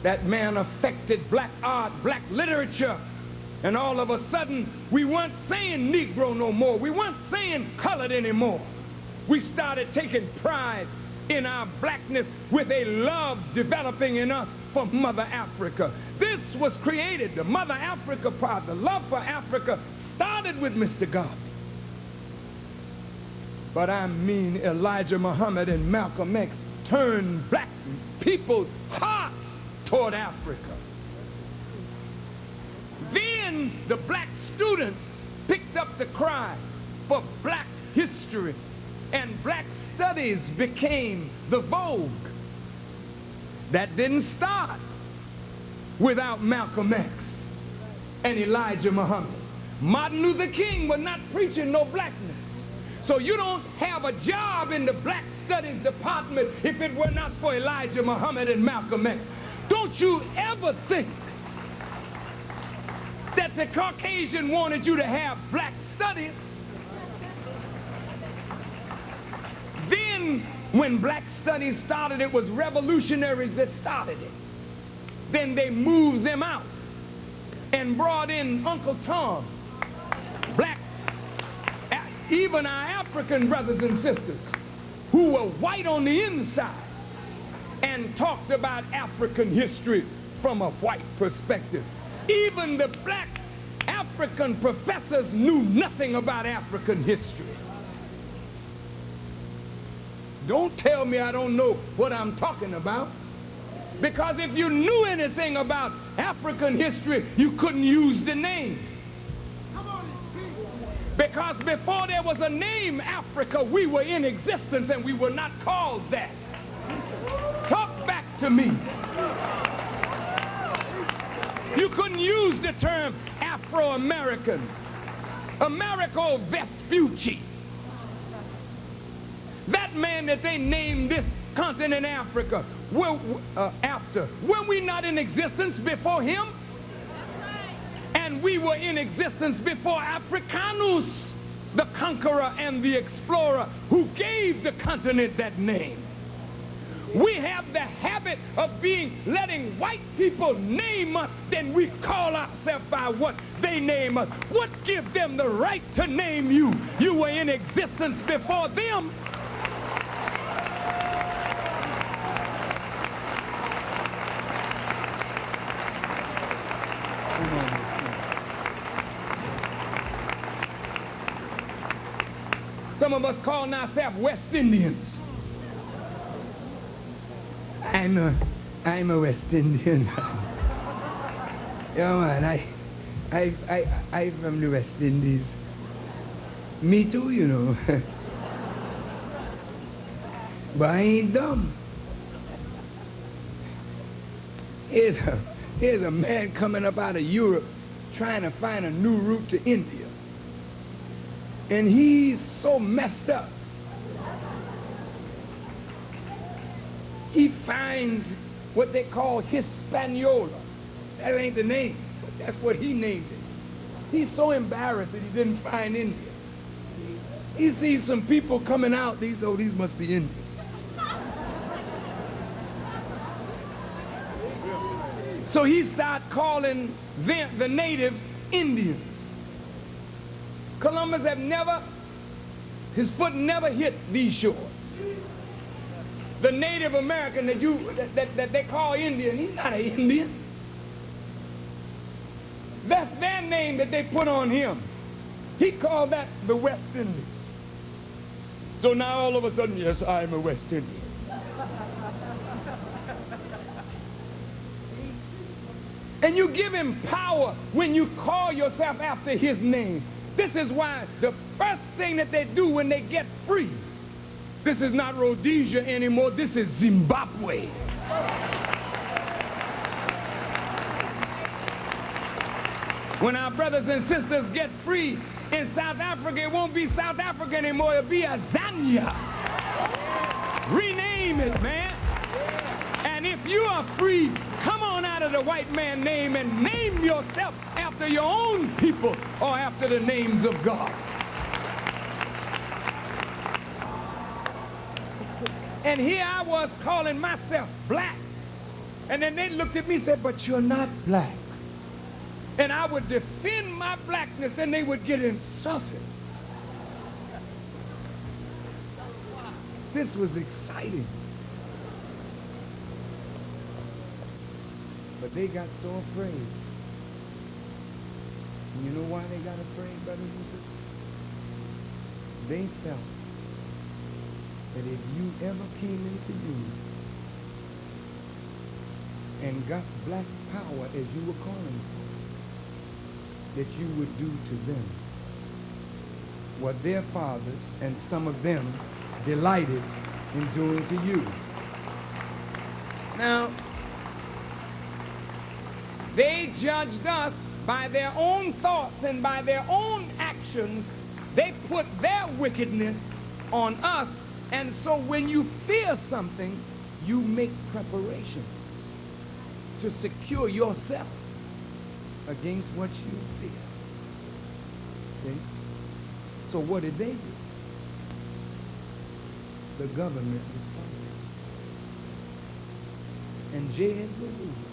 That man affected black art, black literature. And all of a sudden, we weren't saying Negro no more. We weren't saying colored anymore. We started taking pride in our blackness with a love developing in us for Mother Africa. This was created, the Mother Africa part, the love for Africa started with Mr. Garvey. But I mean Elijah Muhammad and Malcolm X turned black people's hearts toward Africa. Then the black students picked up the cry for black history, and black studies became the vogue. That didn't start without Malcolm X and Elijah Muhammad. Martin Luther King was not preaching no blackness. So you don't have a job in the black studies department if it were not for Elijah Muhammad and Malcolm X. Don't you ever think that the Caucasian wanted you to have black studies. Then, when black studies started, it was revolutionaries that started it. Then they moved them out and brought in Uncle Tom, black, even our African brothers and sisters who were white on the inside, and talked about African history from a white perspective. Even the black African professors knew nothing about African history. Don't tell me I don't know what I'm talking about. Because if you knew anything about African history, you couldn't use the name. Because before there was a name Africa, we were in existence and we were not called that. Talk back to me. You couldn't use the term Afro-American. Americo Vespucci. That man that they named this continent Africa, after, were we not in existence before him? And we were in existence before Africanus, the conqueror and the explorer who gave the continent that name. We have the habit of letting white people name us, then we call ourselves by what they name us. What gives them the right to name you? You were in existence before them. Some of us call ourselves West Indians. I'm a West Indian. Yeah, man, I'm from the West Indies. Me too, you know. But I ain't dumb. Here's a man coming up out of Europe trying to find a new route to India. And he's so messed up. He finds what they call Hispaniola. That ain't the name, but that's what he named it. He's so embarrassed that he didn't find India. He sees some people coming out, these must be Indians. So he started calling the natives Indians. Columbus his foot never hit these shores. The Native American that they call Indian, he's not an Indian. That's their name that they put on him. He called that the West Indies. So now all of a sudden, yes, I'm a West Indian. And you give him power when you call yourself after his name. This is why the first thing that they do when they get free, this is not Rhodesia anymore, this is Zimbabwe. When our brothers and sisters get free in South Africa, it won't be South Africa anymore, it'll be Azania. Rename it, man. And if you are free, come on out of the white man name and name yourself after your own people or after the names of God. And here I was calling myself black. And then they looked at me and said, but you're not black. And I would defend my blackness and they would get insulted. This was exciting. But they got so afraid. And you know why they got afraid, brothers and sisters? They felt that if you ever came into union and got black power as you were calling for, that you would do to them what their fathers and some of them delighted in doing to you. Now, they judged us by their own thoughts and by their own actions. They put their wickedness on us. And so when you fear something, you make preparations to secure yourself against what you fear. See? So what did they do? The government responded. And J. Edgar Hoover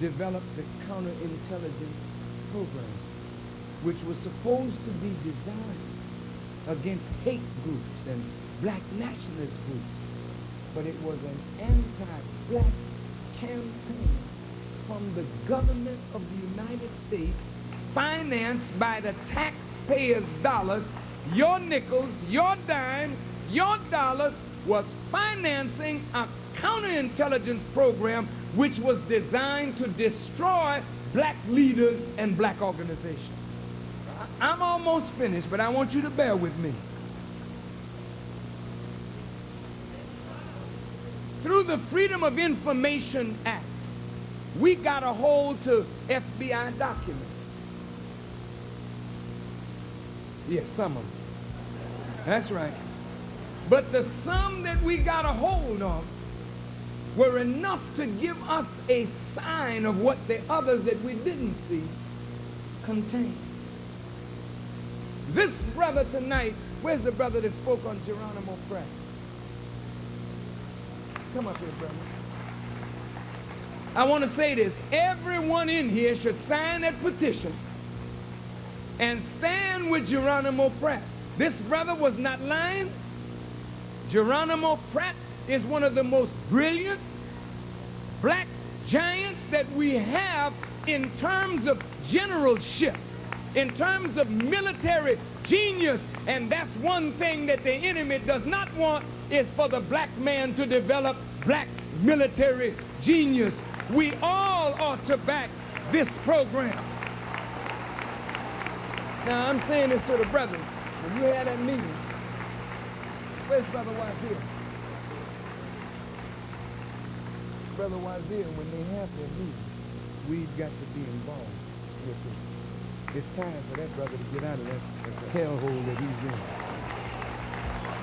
developed the counterintelligence program, which was supposed to be designed against hate groups and black nationalist groups. But it was an anti-black campaign from the government of the United States, financed by the taxpayers' dollars. Your nickels, your dimes, your dollars was financing a counterintelligence program which was designed to destroy black leaders and black organizations. I'm almost finished, but I want you to bear with me. Through the Freedom of Information Act, we got a hold to FBI documents. Yes, some of them. That's right. But the some that we got a hold of were enough to give us a sign of what the others that we didn't see contained. This brother tonight, where's the brother that spoke on Geronimo Pratt? Come up here, brother. I want to say this. Everyone in here should sign that petition and stand with Geronimo Pratt. This brother was not lying. Geronimo Pratt is one of the most brilliant black giants that we have in terms of generalship, in terms of military genius. And that's one thing that the enemy does not want, is for the black man to develop black military genius. We all ought to back this program. Now, I'm saying this to the brothers. When you had that meeting, where's Brother Wazir? Brother Wazir, when they have their meeting, we've got to be involved with it. It's time for that brother to get out of that hellhole that he's in.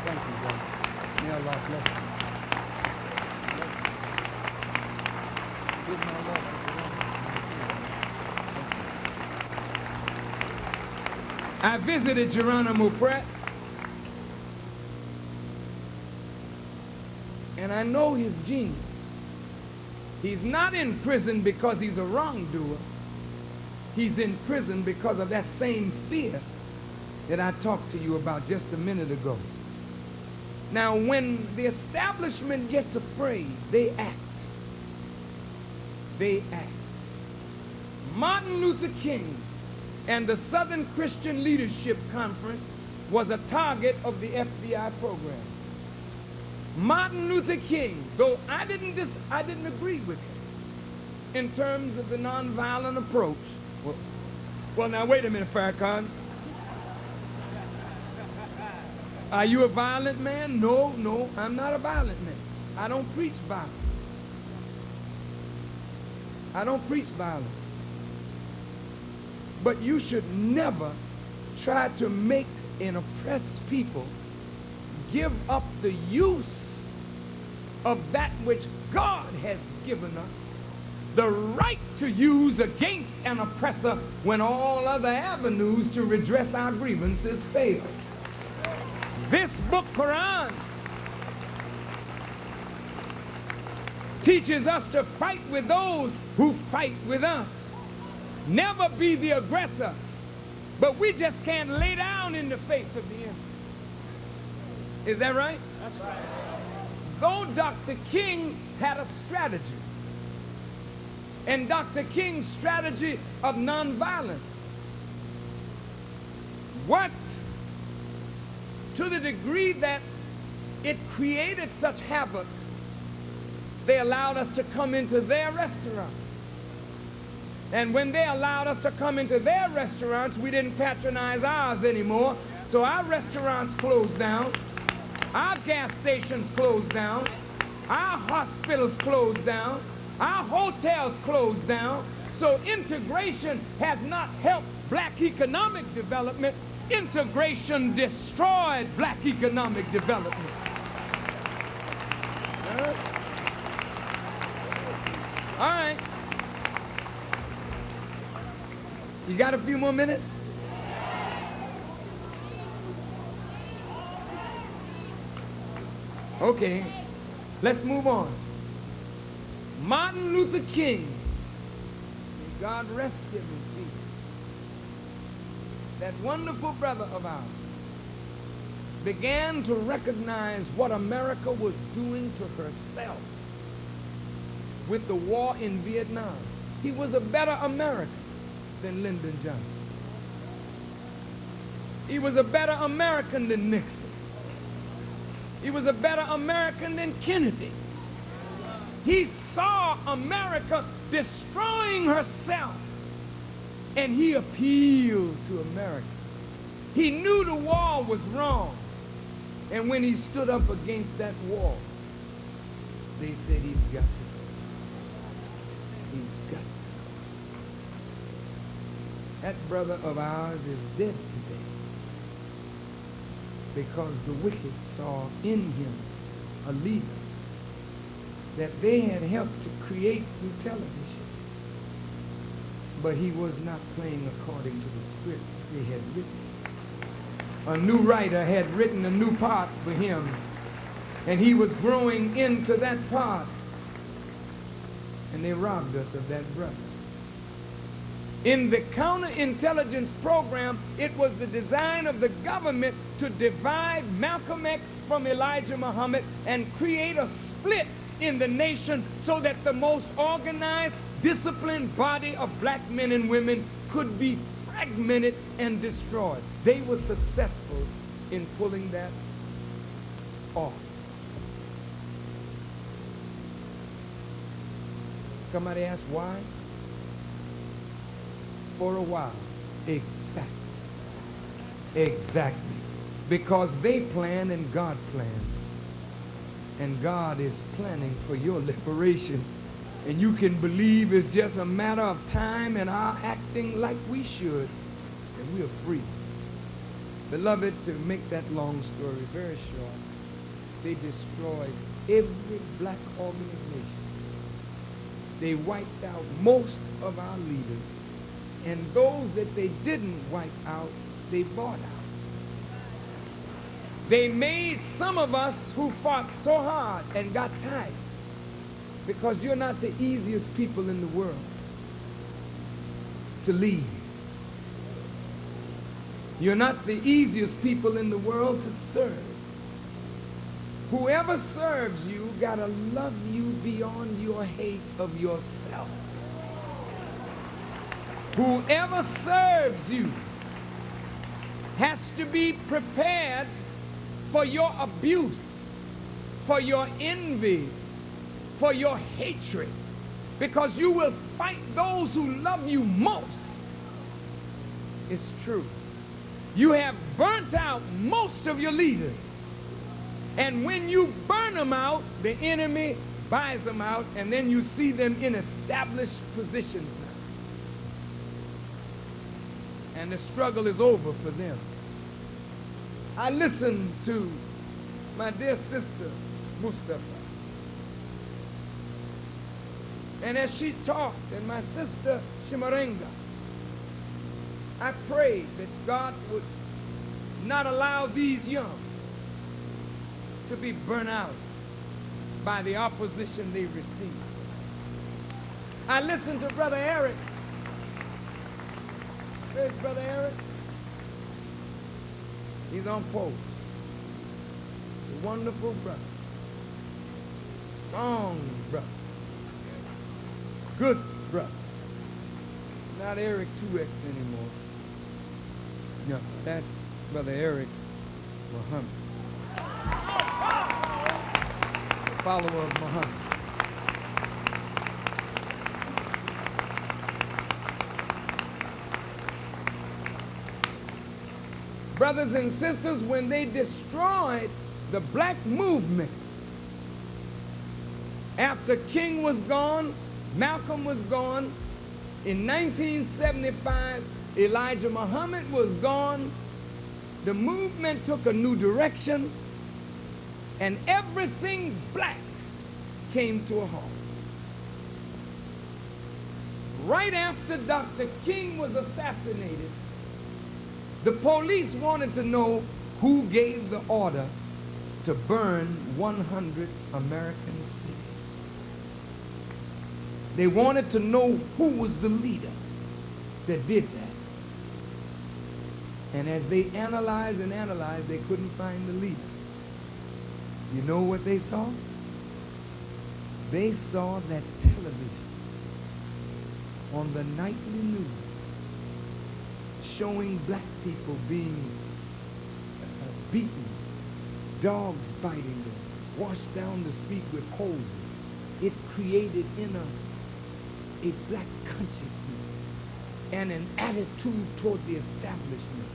Thank you, brother. May Allah bless you. Give my love to I visited Geronimo Pratt, and I know his genius. He's not in prison because he's a wrongdoer. He's in prison because of that same fear that I talked to you about just a minute ago. Now, when the establishment gets afraid, they act. They act. Martin Luther King and the Southern Christian Leadership Conference was a target of the FBI program. Martin Luther King, though I didn't agree with him in terms of the nonviolent approach. Well, now wait a minute, Farrakhan. Are you a violent man? No, I'm not a violent man. I don't preach violence. I don't preach violence. But you should never try to make an oppressed people give up the use of that which God has given us, the right to use against an oppressor when all other avenues to redress our grievances fail. This book, Quran, teaches us to fight with those who fight with us. Never be the aggressor, but we just can't lay down in the face of the enemy. Is that right? That's right. Though Dr. King had a strategy, and Dr. King's strategy of nonviolence worked to the degree that it created such havoc, they allowed us to come into their restaurants. And when they allowed us to come into their restaurants, we didn't patronize ours anymore. So our restaurants closed down, our gas stations closed down, our hospitals closed down, our hotels closed down. So integration has not helped black economic development. Integration destroyed black economic development. All right. You got a few more minutes? Okay, let's move on. Martin Luther King God rest him in peace. That wonderful brother of ours began to recognize what America was doing to herself with the war in Vietnam. He was a better American than Lyndon Johnson. He was a better American than Nixon. He was a better American than Kennedy. He saw America destroying herself, and he appealed to America. He knew the war was wrong, and when he stood up against that wall, they said he's got to go. He's got to go. That brother of ours is dead today because the wicked saw in him a leader that they had helped to create through television. But he was not playing according to the script they had written. A new writer had written a new part for him, and he was growing into that part. And they robbed us of that brother. In the counterintelligence program, it was the design of the government to divide Malcolm X from Elijah Muhammad and create a split in the nation so that the most organized, disciplined body of black men and women could be fragmented and destroyed. They were successful in pulling that off. Somebody asked why? For a while. Exactly. Exactly. Because they plan and God plans. And God is planning for your liberation. And you can believe it's just a matter of time and our acting like we should. And we are free. Beloved, to make that long story very short, they destroyed every black organization. They wiped out most of our leaders. And those that they didn't wipe out, they bought out. They made some of us who fought so hard and got tired, because you're not the easiest people in the world to lead. You're not the easiest people in the world to serve. Whoever serves you gotta love you beyond your hate of yourself. Whoever serves you has to be prepared for your abuse, for your envy, for your hatred, because you will fight those who love you most. It's true. You have burnt out most of your leaders. And when you burn them out, the enemy buys them out, and then you see them in established positions now. And the struggle is over for them. I listened to my dear sister, Mustafa. And as she talked, and my sister, Shimarenga, I prayed that God would not allow these young to be burnt out by the opposition they received. I listened to Brother Eric. Where's Brother Eric? He's on post. A wonderful brother. Strong brother. Good brother. Not Eric 2X anymore. No, that's Brother Eric Muhammad. Follower of Muhammad. Brothers and sisters, when they destroyed the black movement, after King was gone, Malcolm was gone, in 1975, Elijah Muhammad was gone, the movement took a new direction, and everything black came to a halt. Right after Dr. King was assassinated, the police wanted to know who gave the order to burn 100 American cities. They wanted to know who was the leader that did that. And as they analyzed and analyzed, they couldn't find the leader. You know what they saw? They saw that television on the nightly news showing black people being beaten, dogs biting them, washed down the street with hoses. It created in us a black consciousness and an attitude toward the establishment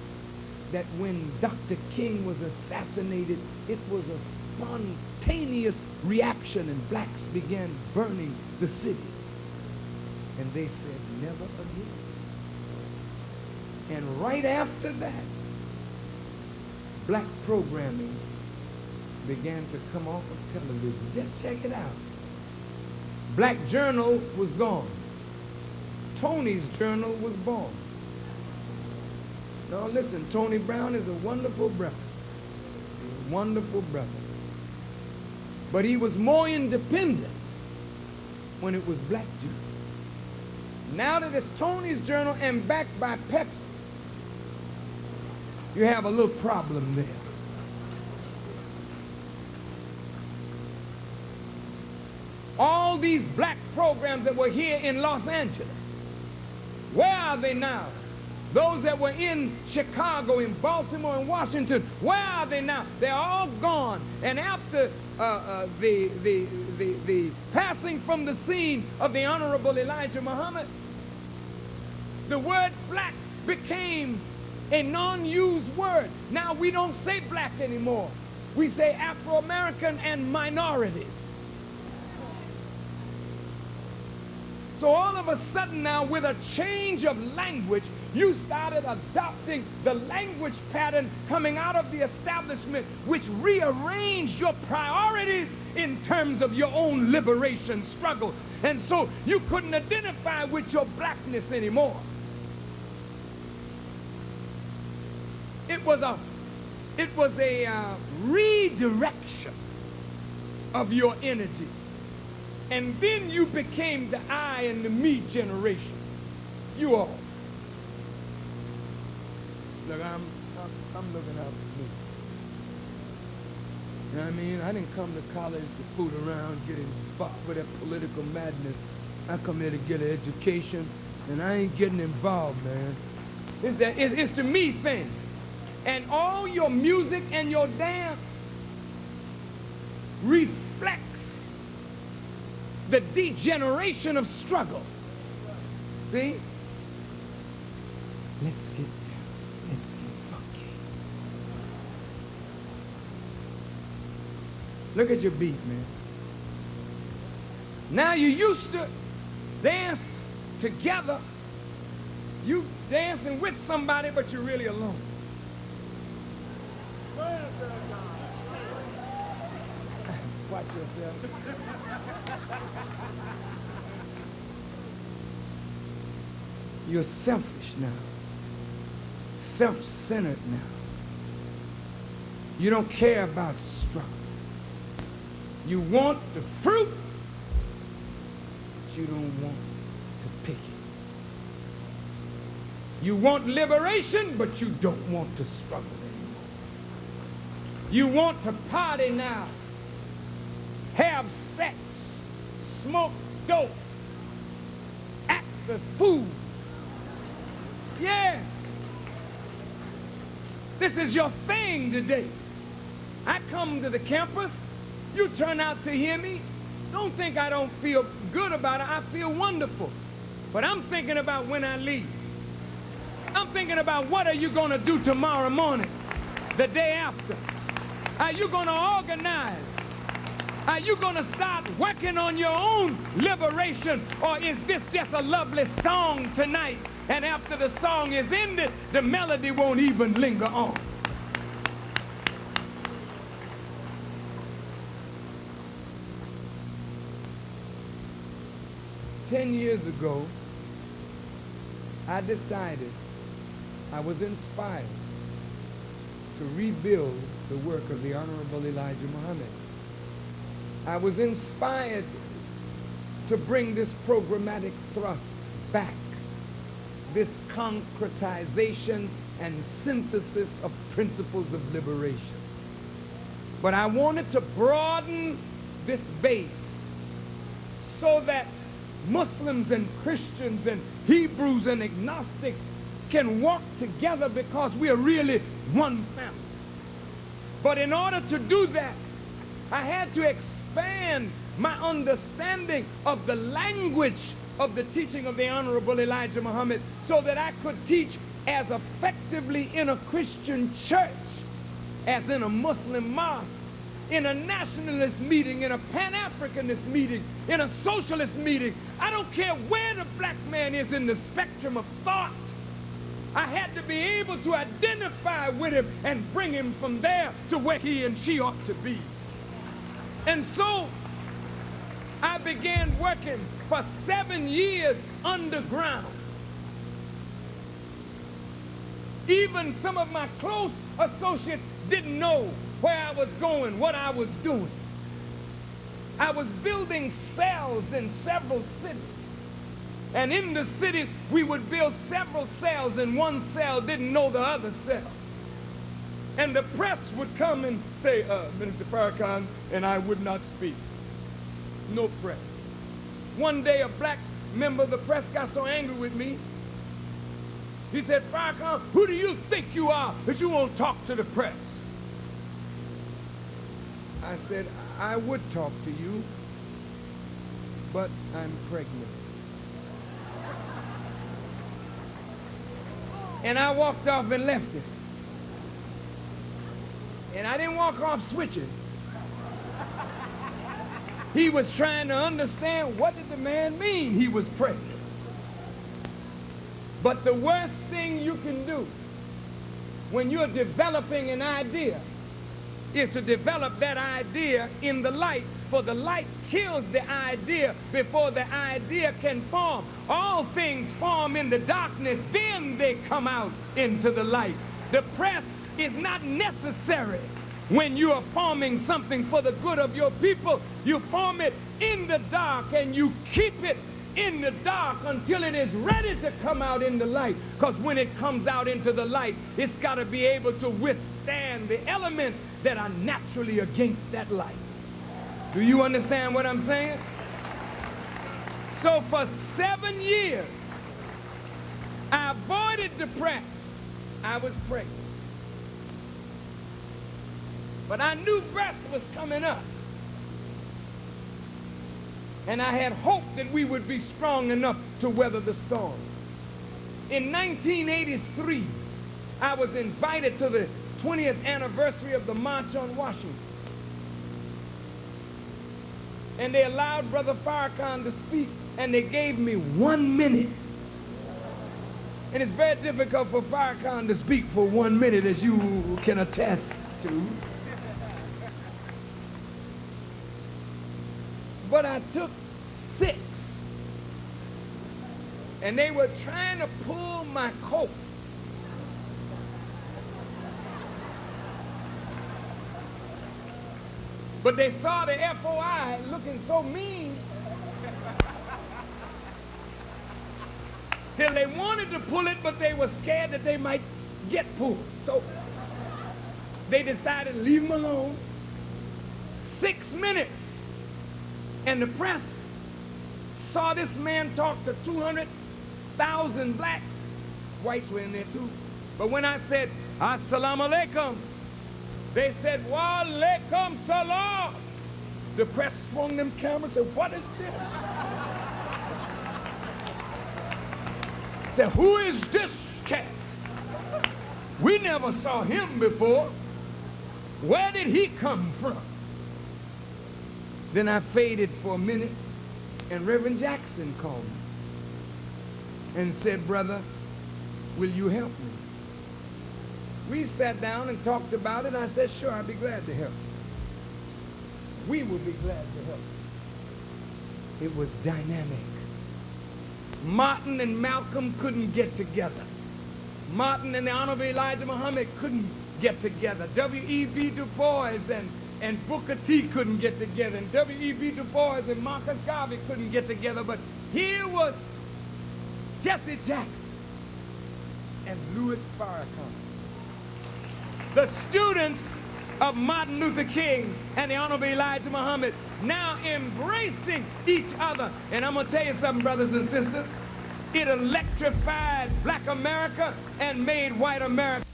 that when Dr. King was assassinated, it was a spontaneous reaction and blacks began burning the cities. And they said, never again. And right after that, black programming began to come off of television. Just check it out. Black Journal was gone. Tony's Journal was born. Now listen, Tony Brown is a wonderful brother. A wonderful brother. But he was more independent when it was Black Journal. Now that it's Tony's Journal and backed by Pepsi, you have a little problem there. All these black programs that were here in Los Angeles, where are they now? Those that were in Chicago, in Baltimore, and Washington, where are they now? They're all gone. And after the passing from the scene of the Honorable Elijah Muhammad, the word black became a non-used word. Now we don't say black anymore. We say Afro-American and minorities. So all of a sudden now, with a change of language, you started adopting the language pattern coming out of the establishment, which rearranged your priorities in terms of your own liberation struggle. And so you couldn't identify with your blackness anymore. It was a redirection of your energies. And then you became the I and the me generation. You all. Look, I'm looking out for me. You know what I mean? I didn't come to college to fool around, get involved with that political madness. I come here to get an education, and I ain't getting involved, man. It's the me thing. And all your music and your dance reflects the degeneration of struggle. See? Let's get down. Let's get funky. Look at your beat, man. Now you used to dance together. You dancing with somebody, but you're really alone. Watch yourself. You're selfish now. Self-centered now. You don't care about struggle. You want the fruit, but you don't want to pick it. You want liberation, but you don't want to struggle anymore. You want to party now, have sex, smoke dope, act the fool. Yes. This is your thing today. I come to the campus, you turn out to hear me. Don't think I don't feel good about it. I feel wonderful. But I'm thinking about when I leave. I'm thinking about what are you going to do tomorrow morning, the day after. Are you going to organize? Are you going to start working on your own liberation? Or is this just a lovely song tonight? And after the song is ended, the melody won't even linger on. Ten years ago, I decided, I was inspired to rebuild the work of the Honorable Elijah Muhammad. I was inspired to bring this programmatic thrust back, this concretization and synthesis of principles of liberation. But I wanted to broaden this base so that Muslims and Christians and Hebrews and agnostics can walk together, because we are really one family. But in order to do that, I had to expand my understanding of the language of the teaching of the Honorable Elijah Muhammad, so that I could teach as effectively in a Christian church as in a Muslim mosque, in a nationalist meeting, in a Pan-Africanist meeting, in a socialist meeting. I don't care where the black man is in the spectrum of thought. I had to be able to identify with him and bring him from there to where he and she ought to be. And so I began working for 7 years underground. Even some of my close associates didn't know where I was going, what I was doing. I was building cells in several cities. And in the cities, we would build several cells, and one cell didn't know the other cell. And the press would come and say, Minister Farrakhan, and I would not speak. No press. One day, a black member of the press got so angry with me. He said, Farrakhan, who do you think you are that you won't talk to the press? I said, I would talk to you, but I'm pregnant. And I walked off and left it. And I didn't walk off switching. He was trying to understand, what did the man mean he was pregnant? But the worst thing you can do when you're developing an idea is to develop that idea in the light, for the light kills the idea before the idea can form. All things form in the darkness, then they come out into the light. The press is not necessary when you are forming something for the good of your people. You form it in the dark and you keep it in the dark until it is ready to come out in the light. Because when it comes out into the light, it's got to be able to withstand the elements that are naturally against that light. Do you understand what I'm saying? So for 7 years, I avoided the press. I was pregnant. But I knew breath was coming up. And I had hoped that we would be strong enough to weather the storm. In 1983, I was invited to the 20th anniversary of the March on Washington. And they allowed Brother Farrakhan to speak, and they gave me 1 minute. And it's very difficult for Farrakhan to speak for 1 minute, as you can attest to. But I took 6. And they were trying to pull my coat. But they saw the FOI looking so mean till they wanted to pull it, but they were scared that they might get pulled. So they decided to leave them alone. 6 minutes. And the press saw this man talk to 200,000 blacks. Whites were in there too. But when I said, Assalamu alaikum, they said, Wa alaikum salam. The press swung them cameras and said, what is this? Said, who is this cat? We never saw him before. Where did he come from? Then I faded for a minute, and Reverend Jackson called me and said, brother, will you help me? We sat down and talked about it. I said, sure, I'd be glad to help. We would be glad to help. It was dynamic. Martin and Malcolm couldn't get together. Martin and the Honorable Elijah Muhammad couldn't get together. W.E.B. Du Bois and Booker T couldn't get together, and W.E.B. Du Bois and Marcus Garvey couldn't get together, but here was Jesse Jackson and Louis Farrakhan, the students of Martin Luther King and the Honorable Elijah Muhammad, now embracing each other. And I'm going to tell you something, brothers and sisters. It electrified black America and made white America